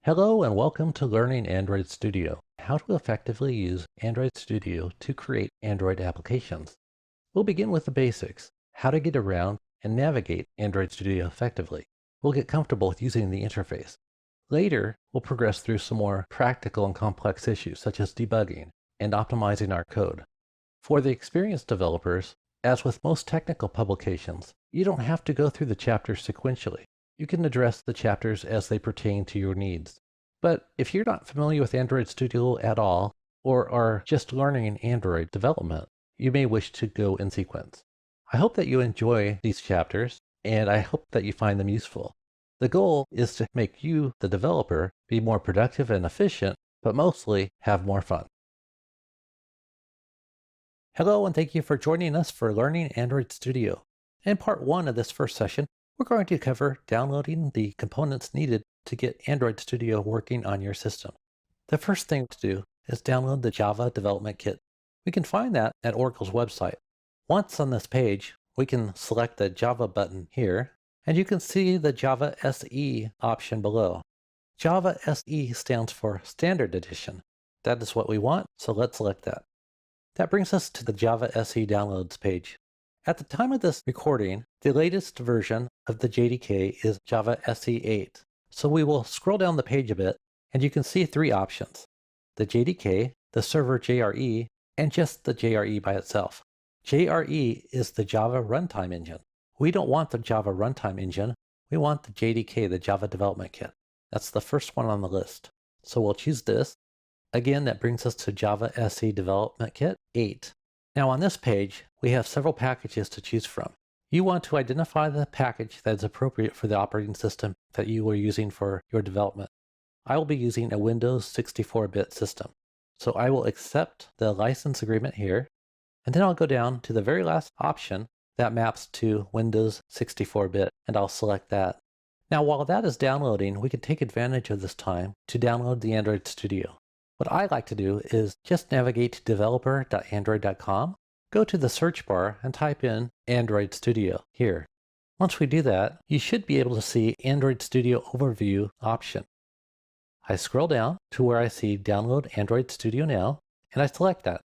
Hello and welcome to Learning Android Studio, how to effectively use Android Studio to create Android applications. We'll begin with the basics, how to get around and navigate Android Studio effectively. We'll get comfortable with using the interface. Later, we'll progress through some more practical and complex issues such as debugging and optimizing our code. For the experienced developers, as with most technical publications, you don't have to go through the chapters sequentially. You can address the chapters as they pertain to your needs. But if you're not familiar with Android Studio at all, or are just learning Android development, you may wish to go in sequence. I hope that you enjoy these chapters, and I hope that you find them useful. The goal is to make you, the developer, be more productive and efficient, but mostly have more fun. Hello, and thank you for joining us for Learning Android Studio. In part 1 of this first session, we're going to cover downloading the components needed to get Android Studio working on your system. The first thing to do is download the Java Development Kit. We can find that at Oracle's website. Once on this page, we can select the Java button here, and you can see the Java SE option below. Java SE stands for Standard Edition. That is what we want, so let's select that. That brings us to the Java SE Downloads page. At the time of this recording, the latest version of the JDK is Java SE 8. So we will scroll down the page a bit, and you can see 3 options: the JDK, the server JRE, and just the JRE by itself. JRE is the Java Runtime Engine. We don't want the Java Runtime Engine, we want the JDK, the Java Development Kit. That's the first one on the list. So we'll choose this. Again, that brings us to Java SE Development Kit 8. Now on this page, we have several packages to choose from. You want to identify the package that is appropriate for the operating system that you are using for your development. I will be using a Windows 64-bit system. So I will accept the license agreement here, and then I'll go down to the very last option that maps to Windows 64-bit, and I'll select that. Now while that is downloading, we can take advantage of this time to download the Android Studio. What I like to do is just navigate to developer.android.com, go to the search bar and type in Android Studio here. Once we do that, you should be able to see Android Studio Overview option. I scroll down to where I see Download Android Studio Now, and I select that.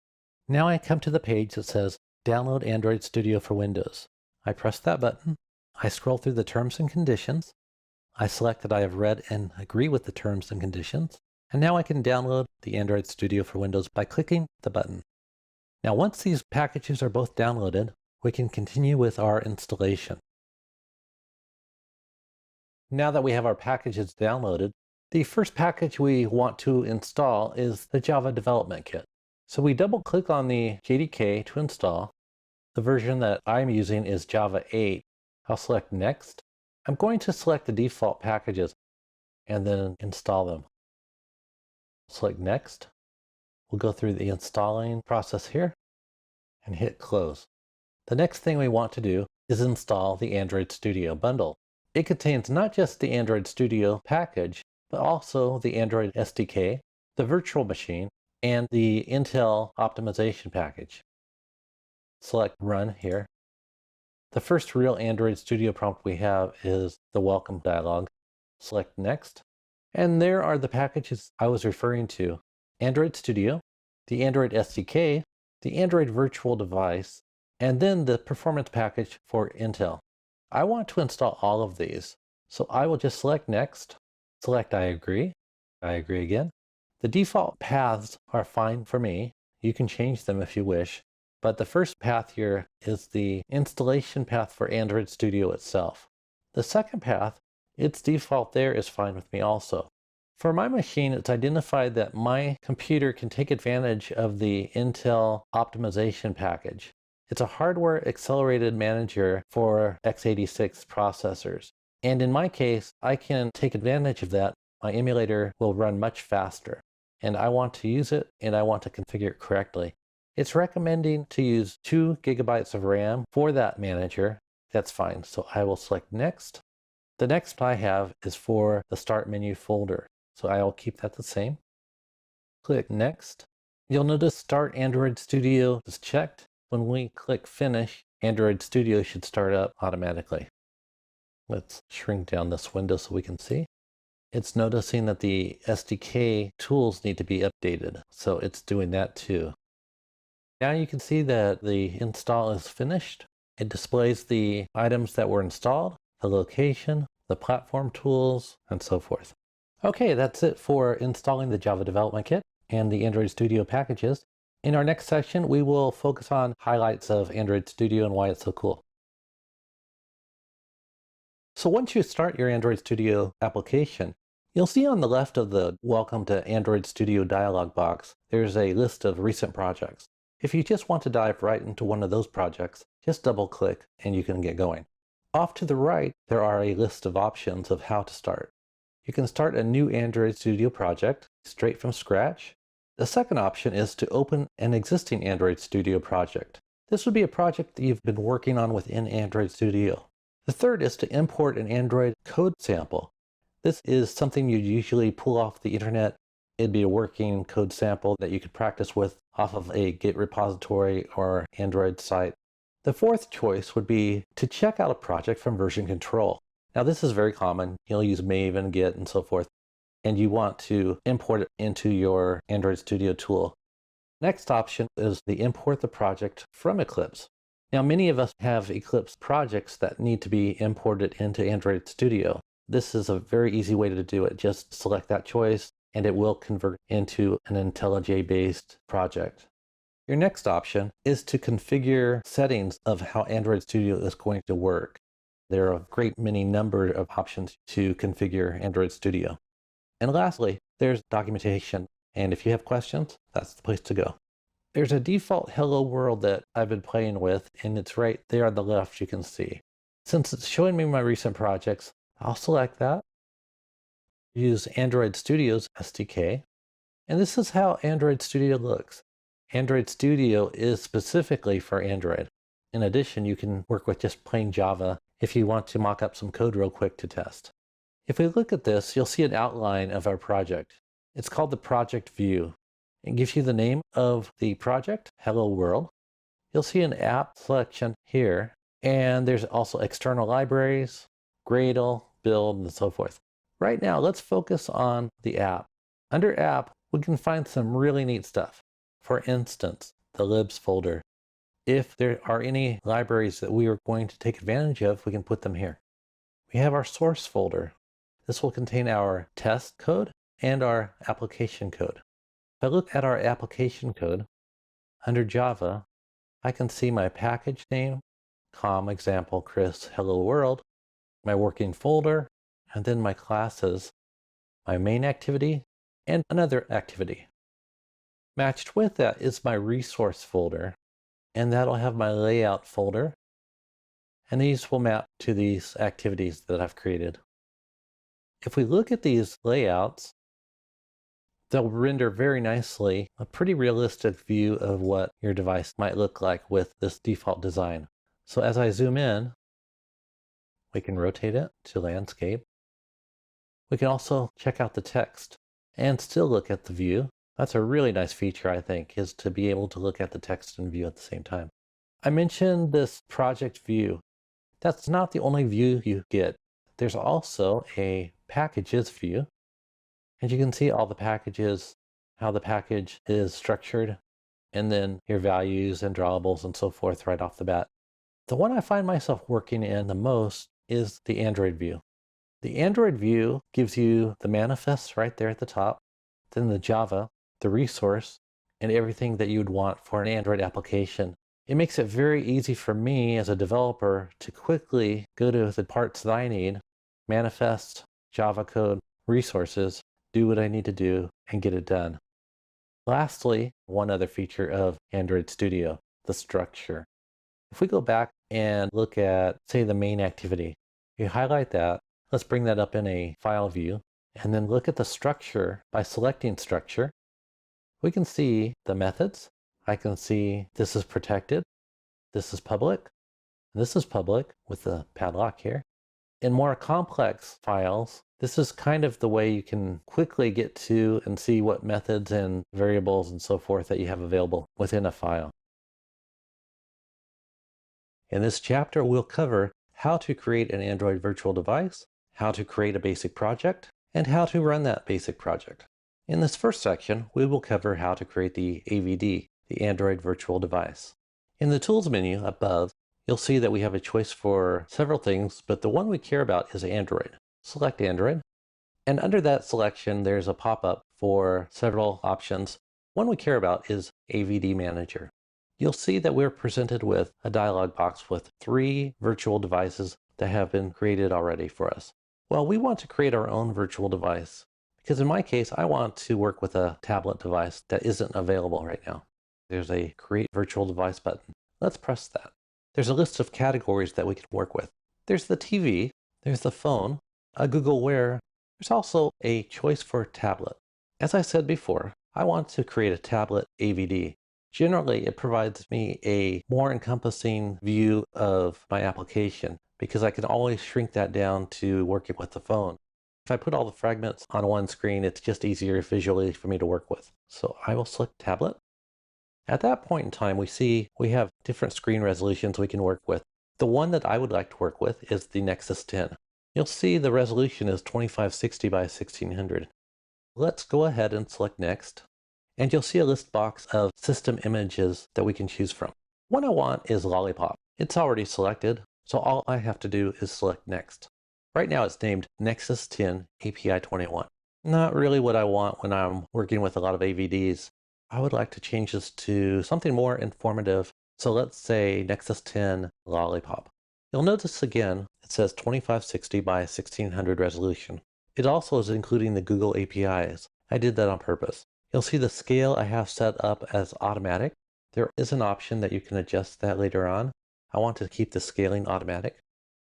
Now I come to the page that says Download Android Studio for Windows. I press that button. I scroll through the terms and conditions. I select that I have read and agree with the terms and conditions. And now I can download the Android Studio for Windows by clicking the button. Now once these packages are both downloaded, we can continue with our installation. Now that we have our packages downloaded, the first package we want to install is the Java Development Kit. So we double click on the JDK to install. The version that I'm using is Java 8. I'll select Next. I'm going to select the default packages and then install them. Select Next. We'll go through the installing process here and hit Close. The next thing we want to do is install the Android Studio bundle. It contains not just the Android Studio package, but also the Android SDK, the virtual machine, and the Intel optimization package. Select Run here. The first real Android Studio prompt we have is the Welcome dialog. Select Next. And there are the packages I was referring to: Android Studio, the Android SDK, the Android Virtual Device, and then the performance package for Intel. I want to install all of these, so I will just select Next, select I agree again. The default paths are fine for me. You can change them if you wish, but the first path here is the installation path for Android Studio itself. The second path, its default there, is fine with me also. For my machine, it's identified that my computer can take advantage of the Intel optimization package. It's a hardware accelerated manager for x86 processors. And in my case, I can take advantage of that. My emulator will run much faster. And I want to use it, and I want to configure it correctly. It's recommending to use 2 gigabytes of RAM for that manager. That's fine. So I will select Next. The next I have is for the Start menu folder. So I will keep that the same. Click Next. You'll notice Start Android Studio is checked. When we click Finish, Android Studio should start up automatically. Let's shrink down this window so we can see. It's noticing that the SDK tools need to be updated, so it's doing that too. Now you can see that the install is finished. It displays the items that were installed, the location, the platform tools, and so forth. Okay, that's it for installing the Java Development Kit and the Android Studio packages. In our next section, we will focus on highlights of Android Studio and why it's so cool. So once you start your Android Studio application, you'll see on the left of the Welcome to Android Studio dialog box, there's a list of recent projects. If you just want to dive right into one of those projects, just double click and you can get going. Off to the right, there are a list of options of how to start. You can start a new Android Studio project straight from scratch. The second option is to open an existing Android Studio project. This would be a project that you've been working on within Android Studio. The third is to import an Android code sample. This is something you usually pull off the internet. It'd be a working code sample that you could practice with off of a Git repository or Android site. The fourth choice would be to check out a project from version control. Now this is very common. You'll use Maven, Git, and so forth, and you want to import it into your Android Studio tool. Next option is to import the project from Eclipse. Now many of us have Eclipse projects that need to be imported into Android Studio. This is a very easy way to do it. Just select that choice and it will convert into an IntelliJ-based project. Your next option is to configure settings of how Android Studio is going to work. There are a great many number of options to configure Android Studio. And lastly, there's documentation. And if you have questions, that's the place to go. There's a default hello world that I've been playing with, and it's right there on the left you can see. Since it's showing me my recent projects, I'll select that. Use Android Studio's SDK. And this is how Android Studio looks. Android Studio is specifically for Android. In addition, you can work with just plain Java if you want to mock up some code real quick to test. If we look at this, you'll see an outline of our project. It's called the project view. It gives you the name of the project, Hello World. You'll see an app selection here, and there's also external libraries, Gradle, build, and so forth. Right now, let's focus on the app. Under app, we can find some really neat stuff. For instance, the libs folder. If there are any libraries that we are going to take advantage of, we can put them here. We have our source folder. This will contain our test code and our application code. If I look at our application code, under Java, I can see my package name, com example Chris hello world, my working folder, and then my classes, my main activity, and another activity. Matched with that is my resource folder, and that'll have my layout folder, and these will map to these activities that I've created. If we look at these layouts, they'll render very nicely a pretty realistic view of what your device might look like with this default design. So as I zoom in, we can rotate it to landscape. We can also check out the text and still look at the view. That's a really nice feature, I think, is to be able to look at the text and view at the same time. I mentioned this project view. That's not the only view you get. There's also a packages view. And you can see all the packages, how the package is structured, and then your values and drawables and so forth right off the bat. The one I find myself working in the most is the Android view. The Android view gives you the manifests right there at the top, then the Java, the resource, and everything that you would want for an Android application. It makes it very easy for me as a developer to quickly go to the parts that I need, manifest, Java code, resources, do what I need to do, and get it done. Lastly, one other feature of Android Studio, the structure. If we go back and look at, say, the main activity, you highlight that, let's bring that up in a file view, and then look at the structure. By selecting structure, we can see the methods. I can see this is protected, this is public, and this is public with the padlock here. In more complex files, this is kind of the way you can quickly get to and see what methods and variables and so forth that you have available within a file. In this chapter, we'll cover how to create an Android virtual device, how to create a basic project, and how to run that basic project. In this first section, we will cover how to create the AVD, the Android Virtual Device. In the Tools menu above, you'll see that we have a choice for several things, but the one we care about is Android. Select Android, and under that selection, there's a pop-up for several options. One we care about is AVD Manager. You'll see that we're presented with a dialog box with 3 virtual devices that have been created already for us. Well, we want to create our own virtual device because in my case, I want to work with a tablet device that isn't available right now. There's a Create Virtual Device button. Let's press that. There's a list of categories that we can work with. There's the TV, there's the phone, a Google Wear. There's also a choice for tablet. As I said before, I want to create a tablet AVD. Generally, it provides me a more encompassing view of my application because I can always shrink that down to working with the phone. If I put all the fragments on one screen, it's just easier visually for me to work with. So I will select tablet. At that point in time, we see we have different screen resolutions we can work with. The one that I would like to work with is the Nexus 10. You'll see the resolution is 2560 by 1600. Let's go ahead and select Next, and you'll see a list box of system images that we can choose from. One I want is Lollipop. It's already selected, so all I have to do is select Next. Right now it's named Nexus 10 API 21. Not really what I want when I'm working with a lot of AVDs. I would like to change this to something more informative. So let's say Nexus 10 Lollipop. You'll notice again, it says 2560 by 1600 resolution. It also is including the Google APIs. I did that on purpose. You'll see the scale I have set up as automatic. There is an option that you can adjust that later on. I want to keep the scaling automatic.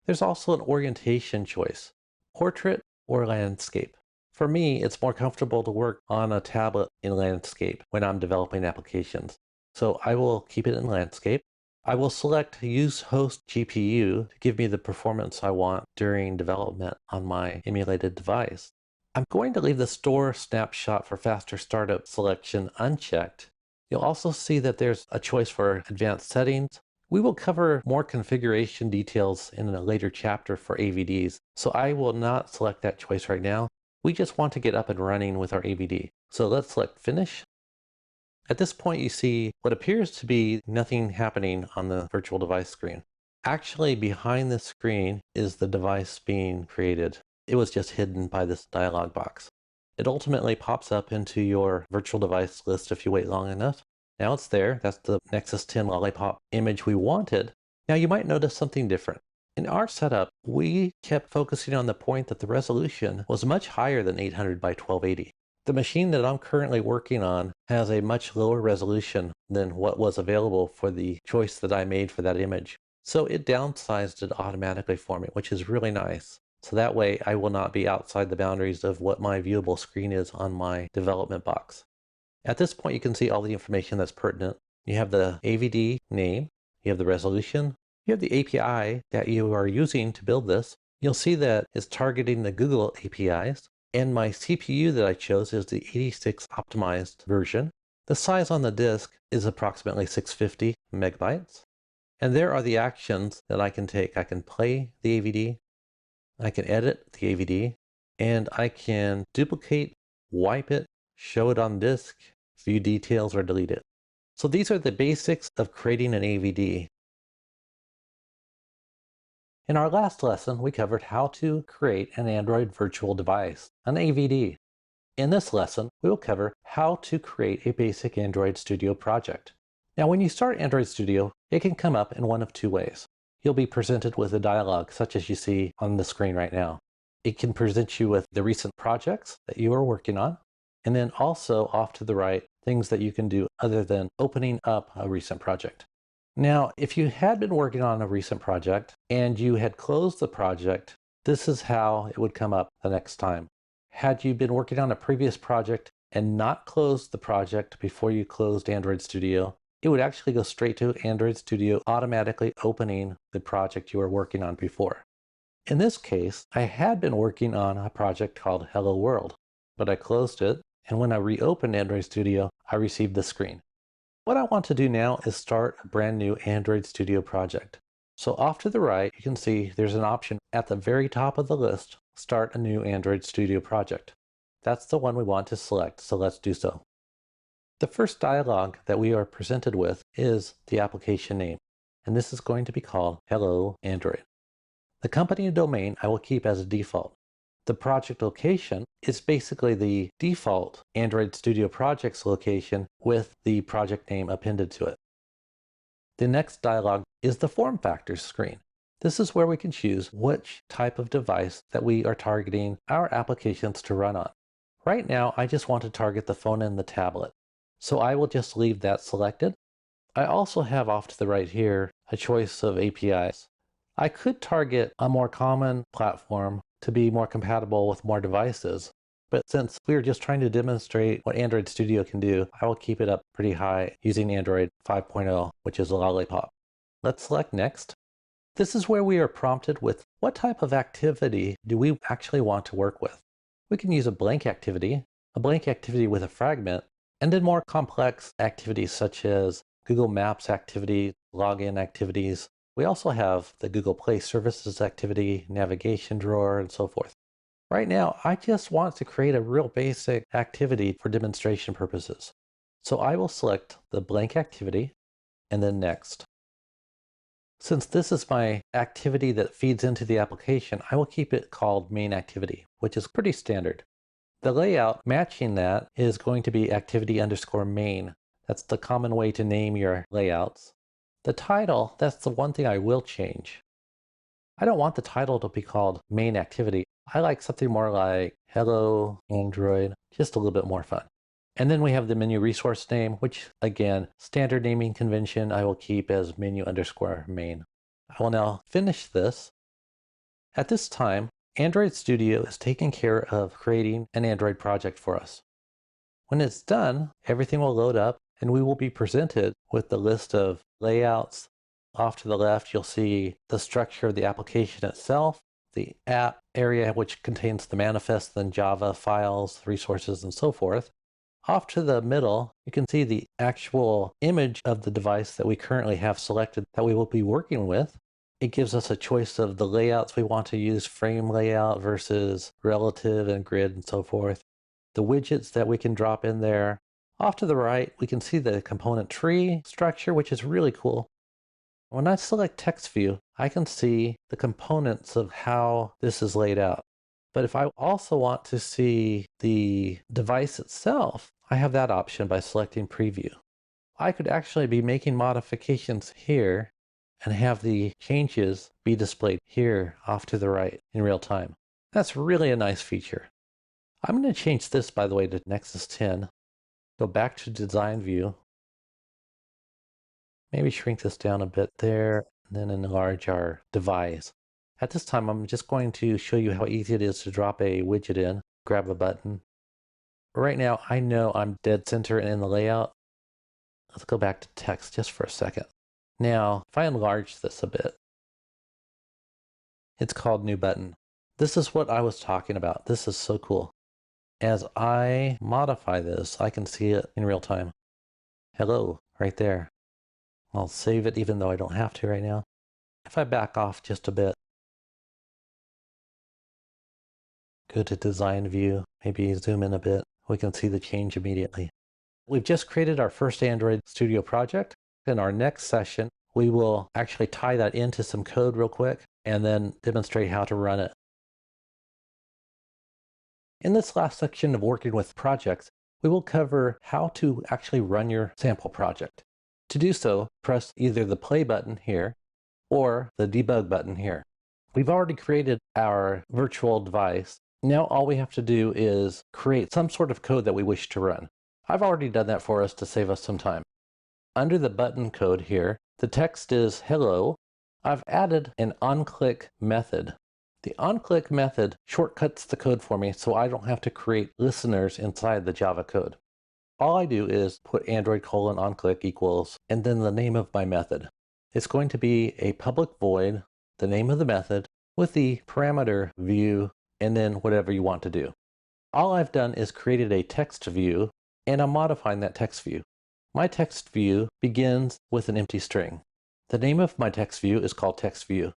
There's also an orientation choice, portrait or landscape. For me, it's more comfortable to work on a tablet in landscape when I'm developing applications. So I will keep it in landscape. I will select Use Host GPU to give me the performance I want during development on my emulated device. I'm going to leave the Store Snapshot for Faster Startup selection unchecked. You'll also see that there's a choice for advanced settings. We will cover more configuration details in a later chapter for AVDs, so I will not select that choice right now. We just want to get up and running with our AVD. So let's select Finish. At this point, you see what appears to be nothing happening on the virtual device screen. Actually, behind this screen is the device being created. It was just hidden by this dialog box. It ultimately pops up into your virtual device list if you wait long enough. Now it's there. That's the Nexus 10 Lollipop image we wanted. Now you might notice something different. In our setup, we kept focusing on the point that the resolution was much higher than 800 by 1280. The machine that I'm currently working on has a much lower resolution than what was available for the choice that I made for that image. So it downsized it automatically for me, which is really nice. So that way I will not be outside the boundaries of what my viewable screen is on my development box. At this point, you can see all the information that's pertinent. You have the AVD name, you have the resolution, you have the API that you are using to build this. You'll see that it's targeting the Google APIs. And my CPU that I chose is the 86 optimized version. The size on the disk is approximately 650 megabytes. And there are the actions that I can take. I can play the AVD, I can edit the AVD, and I can duplicate, wipe it, show it on disk, view details, or delete it. So these are the basics of creating an AVD. In our last lesson, we covered how to create an Android virtual device, an AVD. In this lesson, we will cover how to create a basic Android Studio project. Now, when you start Android Studio, it can come up in one of two ways. You'll be presented with a dialog such as you see on the screen right now. It can present you with the recent projects that you are working on, and then also off to the right, things that you can do other than opening up a recent project. Now, if you had been working on a recent project and you had closed the project, this is how it would come up the next time. Had you been working on a previous project and not closed the project before you closed Android Studio, it would actually go straight to Android Studio automatically opening the project you were working on before. In this case, I had been working on a project called Hello World, but I closed it, and when I reopened Android Studio, I received this screen. What I want to do now is start a brand new Android Studio project. So off to the right, you can see there's an option at the very top of the list start a new Android Studio project. That's the one we want to select, so let's do so. The first dialog that we are presented with is the application name, and this is going to be called Hello Android. The company domain I will keep as a default. The project location is basically the default Android Studio Projects location with the project name appended to it. The next dialog is the form factors screen. This is where we can choose which type of device that we are targeting our applications to run on. Right now, I just want to target the phone and the tablet, so I will just leave that selected. I also have off to the right here a choice of APIs. I could target a more common platform to be more compatible with more devices, but since we're just trying to demonstrate what Android Studio can do, I will keep it up pretty high using Android 5.0, which is a Lollipop. Let's select Next. This is where we are prompted with what type of activity do we actually want to work with. We can use a blank activity with a fragment, and then more complex activities such as Google Maps activities, login activities. We also have the Google Play Services activity, navigation drawer, and so forth. Right now, I just want to create a real basic activity for demonstration purposes. So I will select the blank activity and then Next. Since this is my activity that feeds into the application, I will keep it called main activity, which is pretty standard. The layout matching that is going to be activity_main. That's the common way to name your layouts. The title, that's the one thing I will change. I don't want the title to be called main activity. I like something more like Hello Android, just a little bit more fun. And then we have the menu resource name, which again, standard naming convention, I will keep as menu_main. I will now finish this. At this time, Android Studio is taking care of creating an Android project for us. When it's done, everything will load up and we will be presented with the list of layouts. Off to the left, you'll see the structure of the application itself, the app area, which contains the manifest, then Java files, resources, and so forth. Off to the middle, you can see the actual image of the device that we currently have selected that we will be working with. It gives us a choice of the layouts we want to use, frame layout versus relative and grid and so forth. The widgets that we can drop in there. Off to the right, we can see the component tree structure, which is really cool. When I select text view, I can see the components of how this is laid out. But if I also want to see the device itself, I have that option by selecting preview. I could actually be making modifications here and have the changes be displayed here off to the right in real time. That's really a nice feature. I'm going to change this, by the way, to Nexus 10. Go back to design view. Maybe shrink this down a bit there, and then enlarge our device. At this time, I'm just going to show you how easy it is to drop a widget in, grab a button. Right now, I know I'm dead center in the layout. Let's go back to text just for a second. Now, if I enlarge this a bit, it's called New Button. This is what I was talking about. This is so cool. As I modify this, I can see it in real time. Hello, right there. I'll save it even though I don't have to right now. If I back off just a bit, go to design view, maybe zoom in a bit, we can see the change immediately. We've just created our first Android Studio project. In our next session, we will actually tie that into some code real quick and then demonstrate how to run it. In this last section of working with projects, we will cover how to actually run your sample project. To do so, press either the play button here or the debug button here. We've already created our virtual device. Now all we have to do is create some sort of code that we wish to run. I've already done that for us to save us some time. Under the button code here, the text is hello. I've added an onClick method. The onClick method shortcuts the code for me so I don't have to create listeners inside the Java code. All I do is put Android::onClick equals, and then the name of my method. It's going to be a public void, the name of the method, with the parameter view, and then whatever you want to do. All I've done is created a text view, and I'm modifying that text view. My text view begins with an empty string. The name of my text view is called text view.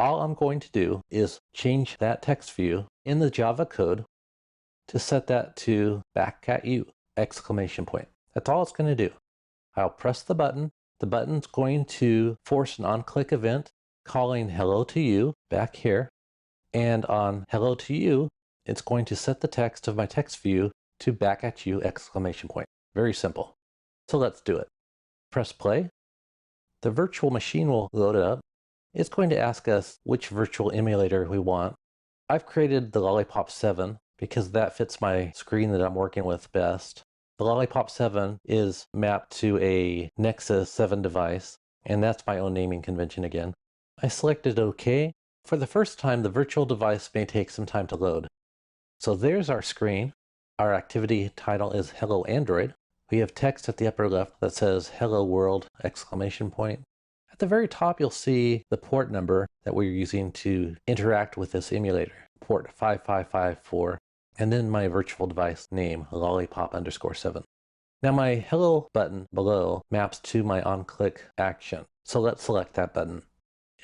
All I'm going to do is change that text view in the Java code to set that to back at you, exclamation point. That's all it's going to do. I'll press the button. The button's going to force an on-click event calling hello to you back here. And on hello to you, it's going to set the text of my text view to back at you, exclamation point. Very simple. So let's do it. Press play. The virtual machine will load up. It's going to ask us which virtual emulator we want. I've created the Lollipop 7 because that fits my screen that I'm working with best. The Lollipop 7 is mapped to a Nexus 7 device, and that's my own naming convention again. I selected OK. For the first time, the virtual device may take some time to load. So there's our screen. Our activity title is Hello Android. We have text at the upper left that says Hello World, exclamation point. At the very top, you'll see the port number that we're using to interact with this emulator, port 5554, and then my virtual device name, lollipop_7. Now my Hello button below maps to my on-click action. So let's select that button.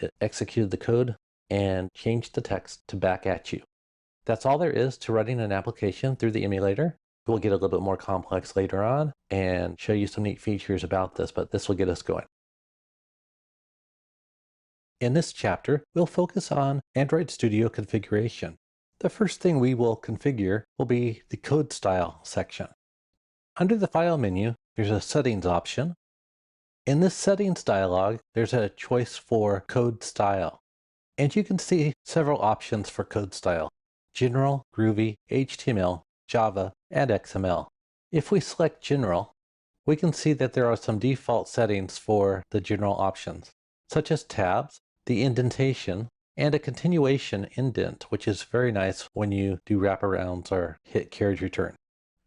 It executed the code and changed the text to back at you. That's all there is to running an application through the emulator. We'll get a little bit more complex later on and show you some neat features about this, but this will get us going. In this chapter, we'll focus on Android Studio configuration. The first thing we will configure will be the code style section. Under the File menu, there's a Settings option. In this Settings dialog, there's a choice for code style. And you can see several options for code style: General, Groovy, HTML, Java, and XML. If we select General, we can see that there are some default settings for the general options, such as tabs, the indentation, and a continuation indent, which is very nice when you do wraparounds or hit carriage return.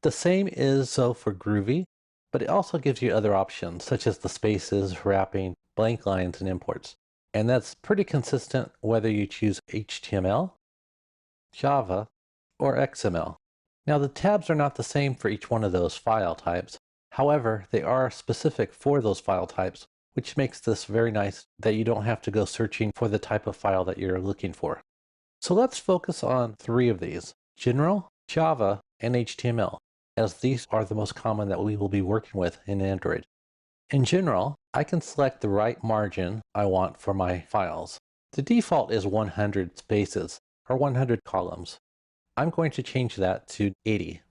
The same is so for Groovy, but it also gives you other options, such as the spaces, wrapping, blank lines, and imports. And that's pretty consistent whether you choose HTML, Java, or XML. Now the tabs are not the same for each one of those file types. However, they are specific for those file types, which makes this very nice that you don't have to go searching for the type of file that you're looking for. So let's focus on three of these: General, Java, and HTML, as these are the most common that we will be working with in Android. In General, I can select the right margin I want for my files. The default is 100 spaces, or 100 columns. I'm going to change that to 80.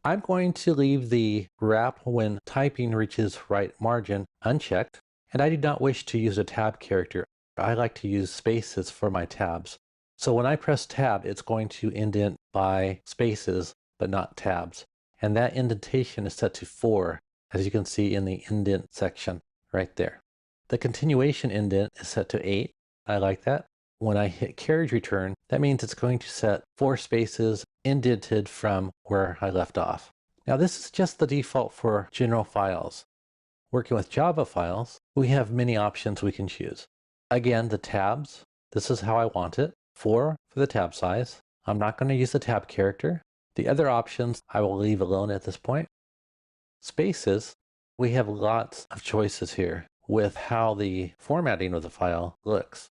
I'm going to leave the wrap when typing reaches right margin unchecked, and I do not wish to use a tab character. I like to use spaces for my tabs. So when I press tab, it's going to indent by spaces, but not tabs. And that indentation is set to 4, as you can see in the indent section right there. The continuation indent is set to 8. I like that. When I hit carriage return, that means it's going to set 4 spaces indented from where I left off. Now this is just the default for general files. Working with Java files, we have many options we can choose. Again, the tabs, this is how I want it. 4 for the tab size. I'm not going to use the tab character. The other options I will leave alone at this point. Spaces, we have lots of choices here with how the formatting of the file looks.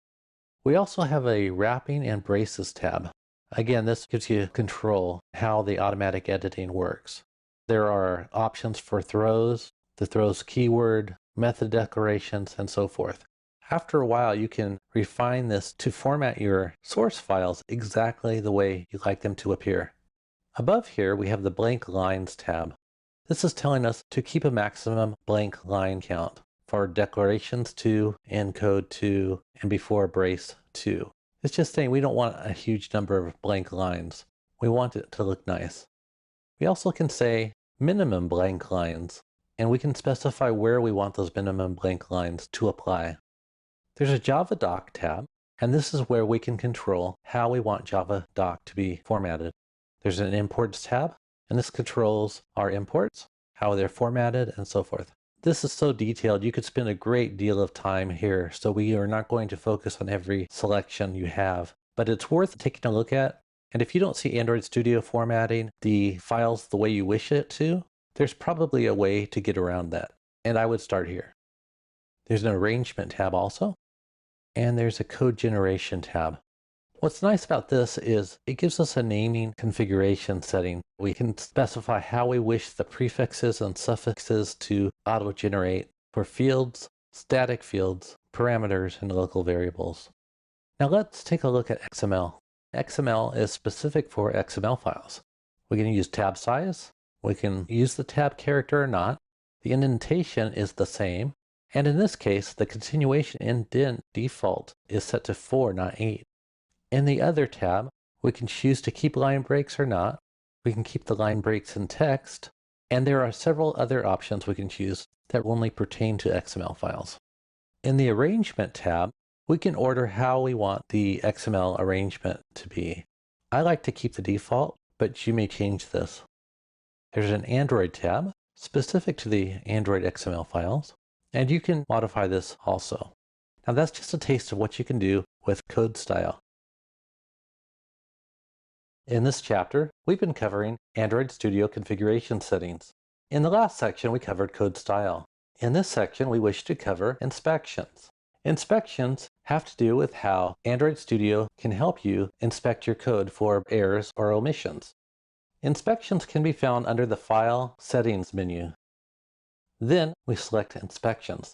We also have a wrapping and braces tab. Again, this gives you control how the automatic editing works. There are options for throws, the throws keyword, method declarations, and so forth. After a while, you can refine this to format your source files exactly the way you like them to appear. Above here, we have the blank lines tab. This is telling us to keep a maximum blank line count for declarations 2, encode 2, and before brace 2. It's just saying we don't want a huge number of blank lines. We want it to look nice. We also can say minimum blank lines, and we can specify where we want those minimum blank lines to apply. There's a Java Doc tab, and this is where we can control how we want Java Doc to be formatted. There's an Imports tab, and this controls our imports, how they're formatted, and so forth. This is so detailed, you could spend a great deal of time here, so we are not going to focus on every selection you have, but it's worth taking a look at. And if you don't see Android Studio formatting the files the way you wish it to, there's probably a way to get around that, and I would start here. There's an Arrangement tab also. and there's a code generation tab. What's nice about this is it gives us a naming configuration setting. We can specify how we wish the prefixes and suffixes to auto-generate for fields, static fields, parameters, and local variables. Now let's take a look at XML. XML is specific for XML files. We can use tab size, we can use the tab character or not, the indentation is the same, and in this case, the continuation indent default is set to 4, not 8. In the other tab, we can choose to keep line breaks or not. We can keep the line breaks in text, and there are several other options we can choose that only pertain to XML files. In the Arrangement tab, we can order how we want the XML arrangement to be. I like to keep the default, but you may change this. There's an Android tab specific to the Android XML files, and you can modify this also. Now that's just a taste of what you can do with code style. In this chapter, we've been covering Android Studio configuration settings. In the last section, we covered code style. In this section, we wish to cover inspections. Inspections have to do with how Android Studio can help you inspect your code for errors or omissions. Inspections can be found under the File Settings menu. Then we select Inspections.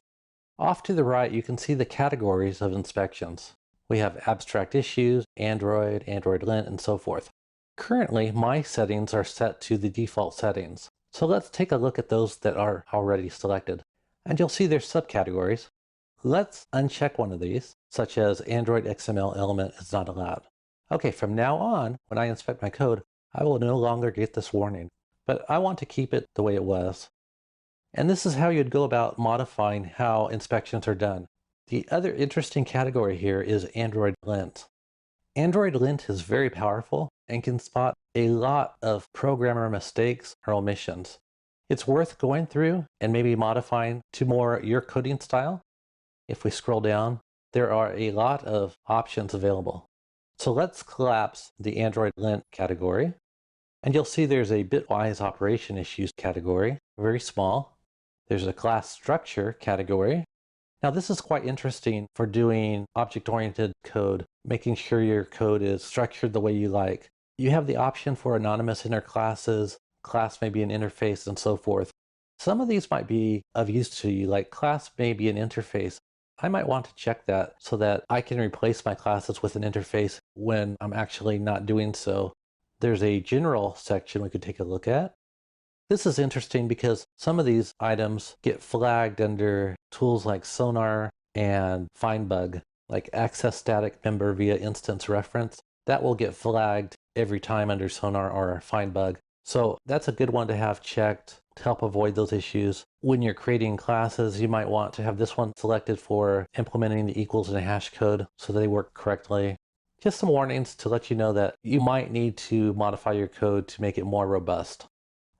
Off to the right, you can see the categories of inspections. We have abstract issues, Android, Android Lint, and so forth. Currently, my settings are set to the default settings. So let's take a look at those that are already selected. And you'll see there's subcategories. Let's uncheck one of these, such as Android XML element is not allowed. Okay, from now on, when I inspect my code, I will no longer get this warning, but I want to keep it the way it was. And this is how you'd go about modifying how inspections are done. The other interesting category here is Android Lint. Android Lint is very powerful and can spot a lot of programmer mistakes or omissions. It's worth going through and maybe modifying to more your coding style. If we scroll down, there are a lot of options available. So let's collapse the Android Lint category. And you'll see there's a bitwise operation issues category, very small. There's a class structure category. Now this is quite interesting for doing object-oriented code, making sure your code is structured the way you like. You have the option for anonymous inner classes, class may be an interface, and so forth. Some of these might be of use to you, like class may be an interface. I might want to check that so that I can replace my classes with an interface when I'm actually not doing so. There's a general section we could take a look at. This is interesting because some of these items get flagged under tools like Sonar and FindBug, like access static member via instance reference. That will get flagged every time under Sonar or FindBug. So that's a good one to have checked to help avoid those issues. When you're creating classes, you might want to have this one selected for implementing the equals in a hash code so they work correctly. Just some warnings to let you know that you might need to modify your code to make it more robust.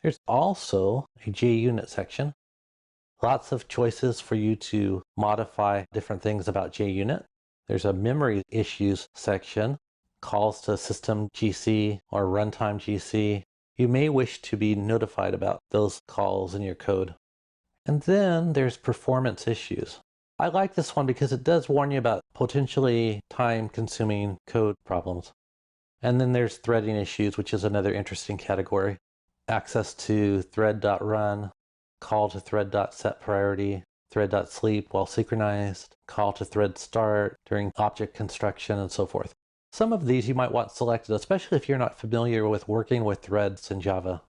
There's also a JUnit section. Lots of choices for you to modify different things about JUnit. There's a memory issues section, calls to system GC or runtime GC. You may wish to be notified about those calls in your code. And then there's performance issues. I like this one because it does warn you about potentially time-consuming code problems. And then there's threading issues, which is another interesting category. Access to thread.run, call to thread.setPriority, thread.sleep while synchronized, call to thread start during object construction, and so forth. Some of these you might want selected, especially if you're not familiar with working with threads in Java.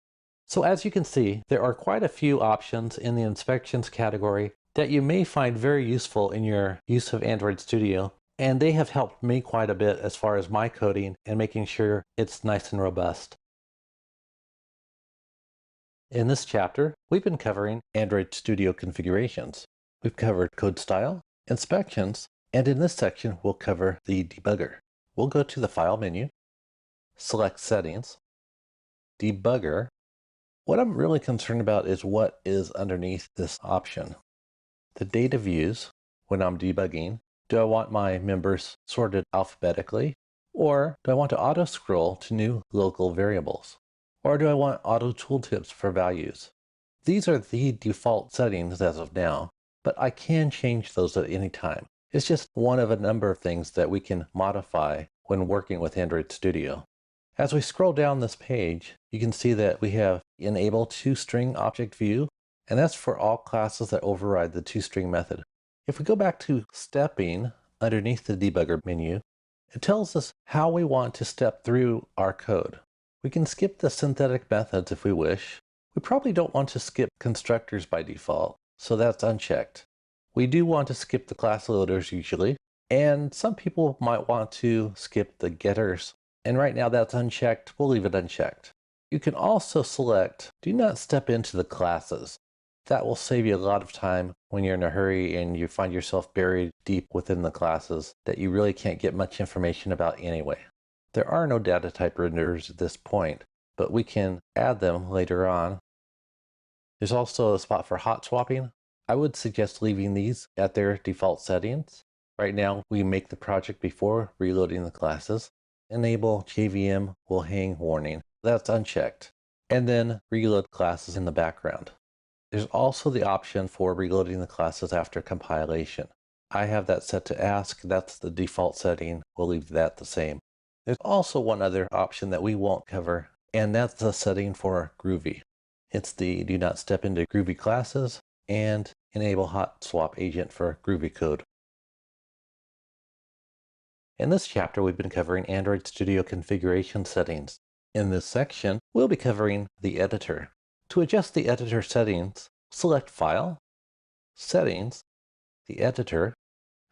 So as you can see, there are quite a few options in the inspections category that you may find very useful in your use of Android Studio, and they have helped me quite a bit as far as my coding and making sure it's nice and robust. In this chapter, we've been covering Android Studio configurations. We've covered code style, inspections, and in this section, we'll cover the debugger. We'll go to the File menu, select Settings, Debugger. What I'm really concerned about is what is underneath this option. The data views, when I'm debugging, do I want my members sorted alphabetically? Or do I want to auto-scroll to new local variables? Or do I want auto tooltips for values? These are the default settings as of now, but I can change those at any time. It's just one of a number of things that we can modify when working with Android Studio. As we scroll down this page, you can see that we have enable toString object view, and that's for all classes that override the toString method. If we go back to stepping underneath the debugger menu, it tells us how we want to step through our code. We can skip the synthetic methods if we wish. We probably don't want to skip constructors by default, so that's unchecked. We do want to skip the class loaders usually, and some people might want to skip the getters. And right now that's unchecked. We'll leave it unchecked. You can also select do not step into the classes. That will save you a lot of time when you're in a hurry and you find yourself buried deep within the classes that you really can't get much information about anyway. There are no data type renderers at this point, but we can add them later on. There's also a spot for hot swapping. I would suggest leaving these at their default settings. Right now, we make the project before reloading the classes. Enable JVM will hang warning. That's unchecked. And then reload classes in the background. There's also the option for reloading the classes after compilation. I have that set to ask. That's the default setting. We'll leave that the same. There's also one other option that we won't cover, and that's the setting for Groovy. It's the do not step into Groovy classes and enable hot swap agent for Groovy code. In this chapter, we've been covering Android Studio configuration settings. In this section, we'll be covering the editor. To adjust the editor settings, select File, Settings, the Editor,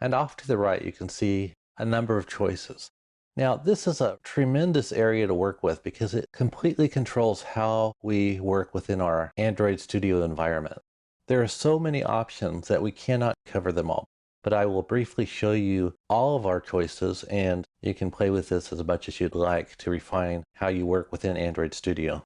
and off to the right you can see a number of choices. Now this is a tremendous area to work with because it completely controls how we work within our Android Studio environment. There are so many options that we cannot cover them all, but I will briefly show you all of our choices and you can play with this as much as you'd like to refine how you work within Android Studio.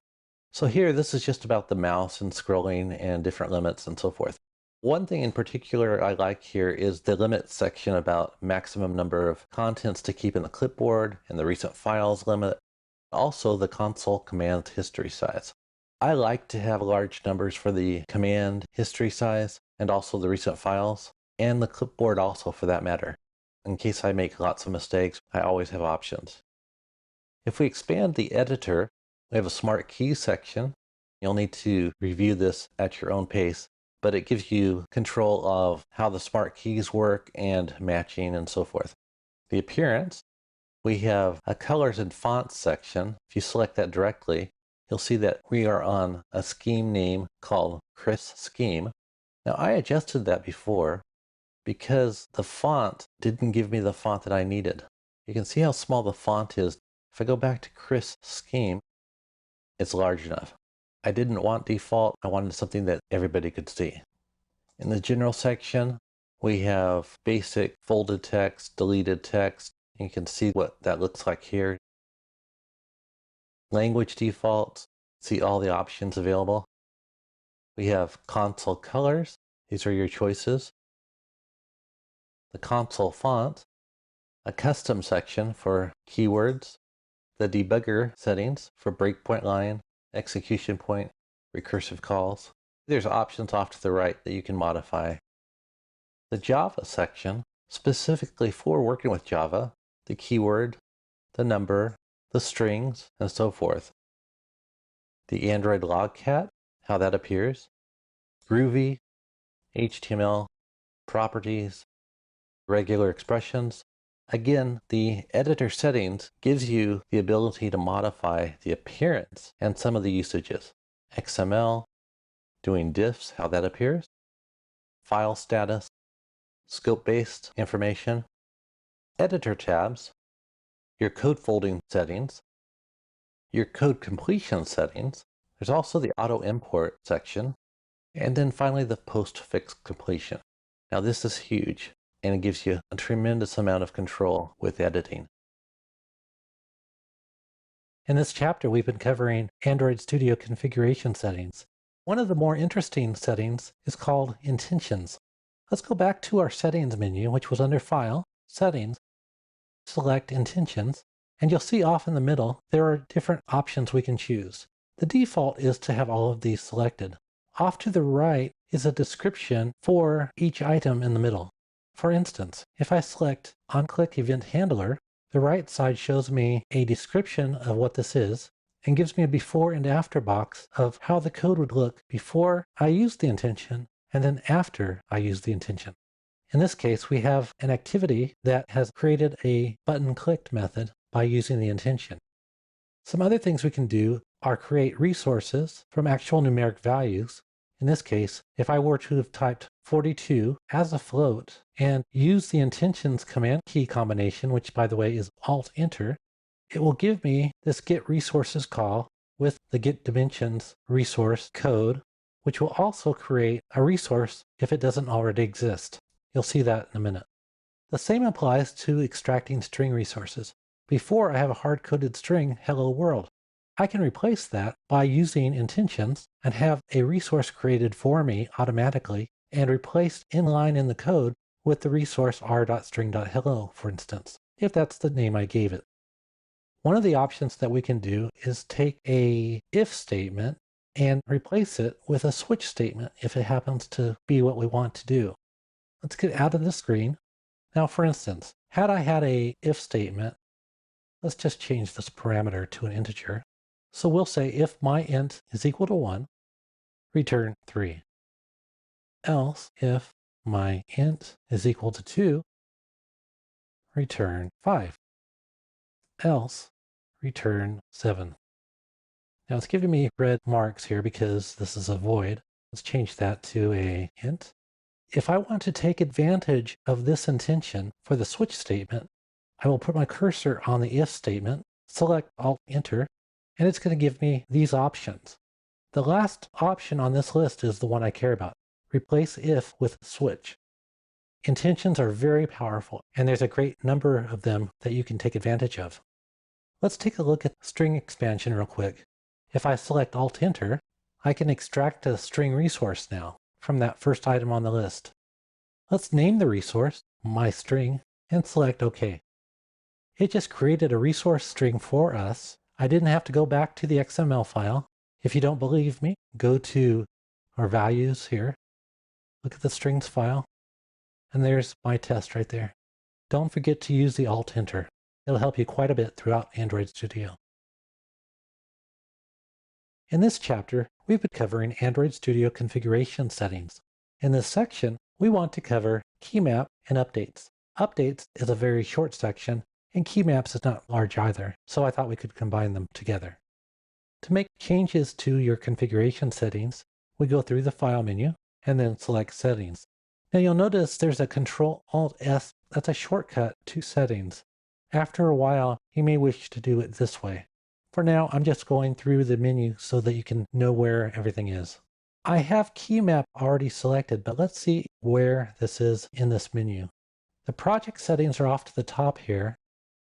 So here, this is just about the mouse and scrolling and different limits and so forth. One thing in particular I like here is the limit section about maximum number of contents to keep in the clipboard and the recent files limit. Also the console command history size. I like to have large numbers for the command history size and also the recent files and the clipboard also for that matter. In case I make lots of mistakes, I always have options. If we expand the editor, we have a Smart Keys section. You'll need to review this at your own pace, but it gives you control of how the Smart Keys work and matching and so forth. The appearance, we have a Colors and Fonts section. If you select that directly, you'll see that we are on a scheme name called Chris Scheme. Now I adjusted that before because the font didn't give me the font that I needed. You can see how small the font is. If I go back to Chris Scheme, it's large enough. I didn't want default. I wanted something that everybody could see. In the general section, we have basic folded text, deleted text. You can see what that looks like here. Language defaults, see all the options available. We have console colors. These are your choices. The console font, a custom section for keywords, the debugger settings for breakpoint line, execution point, recursive calls. There's options off to the right that you can modify. The Java section, specifically for working with Java, the keyword, the number, the strings, and so forth. The Android logcat, how that appears. Groovy, HTML, properties, regular expressions. Again, the editor settings gives you the ability to modify the appearance and some of the usages. XML, doing diffs, how that appears. File status, scope-based information. Editor tabs, your code folding settings, your code completion settings. There's also the auto import section. And then finally the postfix completion. Now this is huge. And it gives you a tremendous amount of control with editing. In this chapter, we've been covering Android Studio configuration settings. One of the more interesting settings is called intentions. Let's go back to our settings menu, which was under File, Settings, select Intentions, and you'll see off in the middle, there are different options we can choose. The default is to have all of these selected. Off to the right is a description for each item in the middle. For instance, if I select OnClick Event Handler, the right side shows me a description of what this is and gives me a before and after box of how the code would look before I use the intention and then after I use the intention. In this case, we have an activity that has created a button clicked method by using the intention. Some other things we can do are create resources from actual numeric values. In this case, if I were to have typed 42 as a float and use the intentions command key combination, which by the way is Alt-Enter, it will give me this get resources call with the get dimensions resource code, which will also create a resource if it doesn't already exist. You'll see that in a minute. The same applies to extracting string resources. Before I have a hard-coded string, hello world. I can replace that by using intentions and have a resource created for me automatically and replaced inline in the code with the resource r.string.hello, for instance, if that's the name I gave it. One of the options that we can do is take a if statement and replace it with a switch statement if it happens to be what we want to do. Let's get out of the screen. Now, for instance, had I had a if statement, let's just change this parameter to an integer. So we'll say if my int is equal to 1, return 3. Else, if my int is equal to 2, return 5. Else, return 7. Now it's giving me red marks here because this is a void. Let's change that to a int. If I want to take advantage of this intention for the switch statement, I will put my cursor on the if statement, select Alt-Enter, and it's going to give me these options. The last option on this list is the one I care about. Replace if with switch. Intentions are very powerful, and there's a great number of them that you can take advantage of. Let's take a look at string expansion real quick. If I select Alt-Enter, I can extract a string resource now from that first item on the list. Let's name the resource, myString, and select OK. It just created a resource string for us. I didn't have to go back to the XML file. If you don't believe me, go to our values here. Look at the strings file. And there's my test right there. Don't forget to use the Alt-Enter. It'll help you quite a bit throughout Android Studio. In this chapter, we've been covering Android Studio configuration settings. In this section, we want to cover key map and updates. Updates is a very short section, and key maps is not large either, so I thought we could combine them together. To make changes to your configuration settings, we go through the File menu and then select Settings. Now you'll notice there's a Control-Alt-S, that's a shortcut to settings. After a while, you may wish to do it this way. For now, I'm just going through the menu so that you can know where everything is. I have key map already selected, but let's see where this is in this menu. The project settings are off to the top here.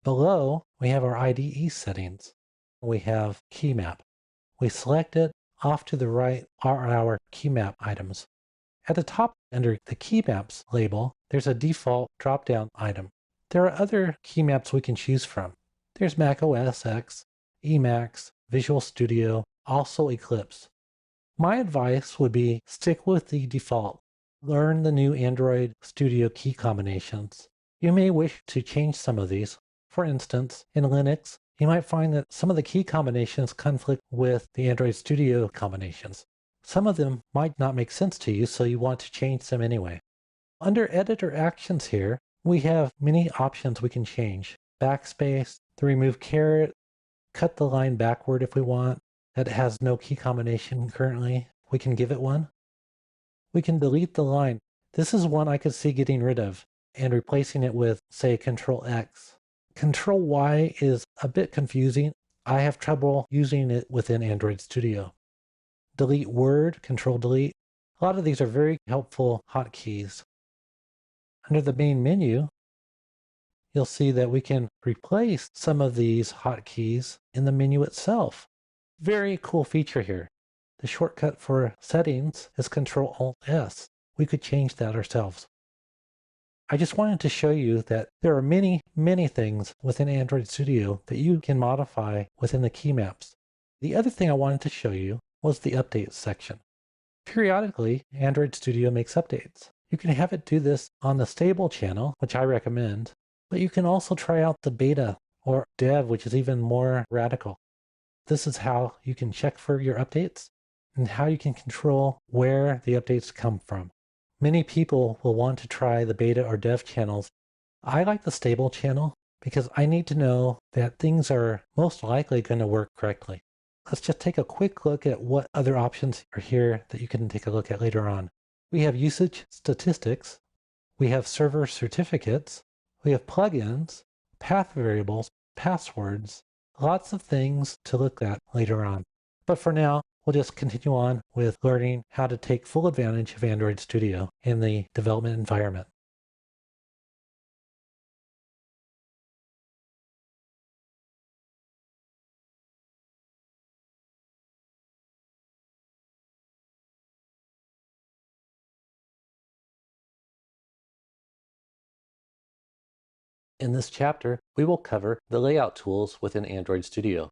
Below, we have our IDE settings. We have key map. We select it. Off to the right are our key map items. At the top, under the key maps label, there's a default drop-down item. There are other key maps we can choose from. There's Mac OS X, Emacs, Visual Studio, also Eclipse. My advice would be stick with the default. Learn the new Android Studio key combinations. You may wish to change some of these. For instance, in Linux, you might find that some of the key combinations conflict with the Android Studio combinations. Some of them might not make sense to you, so you want to change them anyway. Under Editor Actions here, we have many options we can change. Backspace, the remove caret, cut the line backward if we want. That has no key combination currently. We can give it one. We can delete the line. This is one I could see getting rid of and replacing it with, say, Control X. Control Y is a bit confusing. I have trouble using it within Android Studio. Delete word, Control Delete. A lot of these are very helpful hotkeys. Under the main menu, you'll see that we can replace some of these hotkeys in the menu itself. Very cool feature here. The shortcut for settings is Control-Alt-S. We could change that ourselves. I just wanted to show you that there are many, many things within Android Studio that you can modify within the key maps. The other thing I wanted to show you was the updates section. Periodically, Android Studio makes updates. You can have it do this on the stable channel, which I recommend, but you can also try out the beta or dev, which is even more radical. This is how you can check for your updates and how you can control where the updates come from. Many people will want to try the beta or dev channels. I like the stable channel because I need to know that things are most likely going to work correctly. Let's just take a quick look at what other options are here that you can take a look at later on. We have usage statistics, we have server certificates, we have plugins, path variables, passwords, lots of things to look at later on. But for now, we'll just continue on with learning how to take full advantage of Android Studio in the development environment. In this chapter, we will cover the layout tools within Android Studio.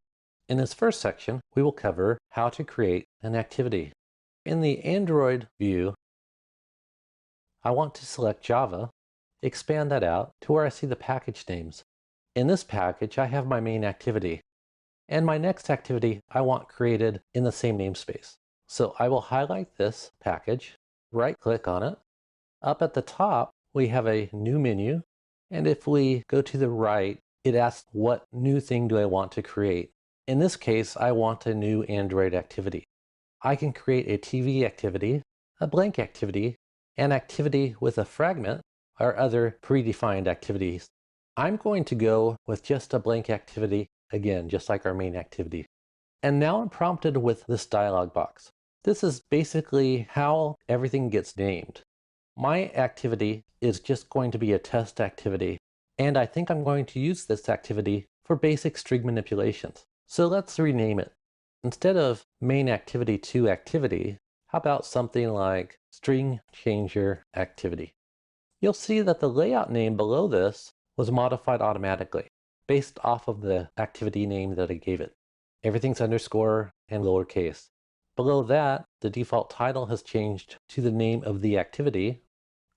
In this first section, we will cover how to create an activity. In the Android view, I want to select Java, expand that out to where I see the package names. In this package, I have my main activity, and my next activity I want created in the same namespace. So I will highlight this package, right-click on it. Up at the top, we have a new menu. And if we go to the right, it asks what new thing do I want to create. In this case, I want a new Android activity. I can create a TV activity, a blank activity, an activity with a fragment, or other predefined activities. I'm going to go with just a blank activity, again, just like our main activity. And now I'm prompted with this dialog box. This is basically how everything gets named. My activity is just going to be a test activity, and I think I'm going to use this activity for basic string manipulations. So let's rename it. Instead of main activity to activity, how about something like string changer activity? You'll see that the layout name below this was modified automatically based off of the activity name that I gave it. Everything's underscore and lowercase. Below that, the default title has changed to the name of the activity.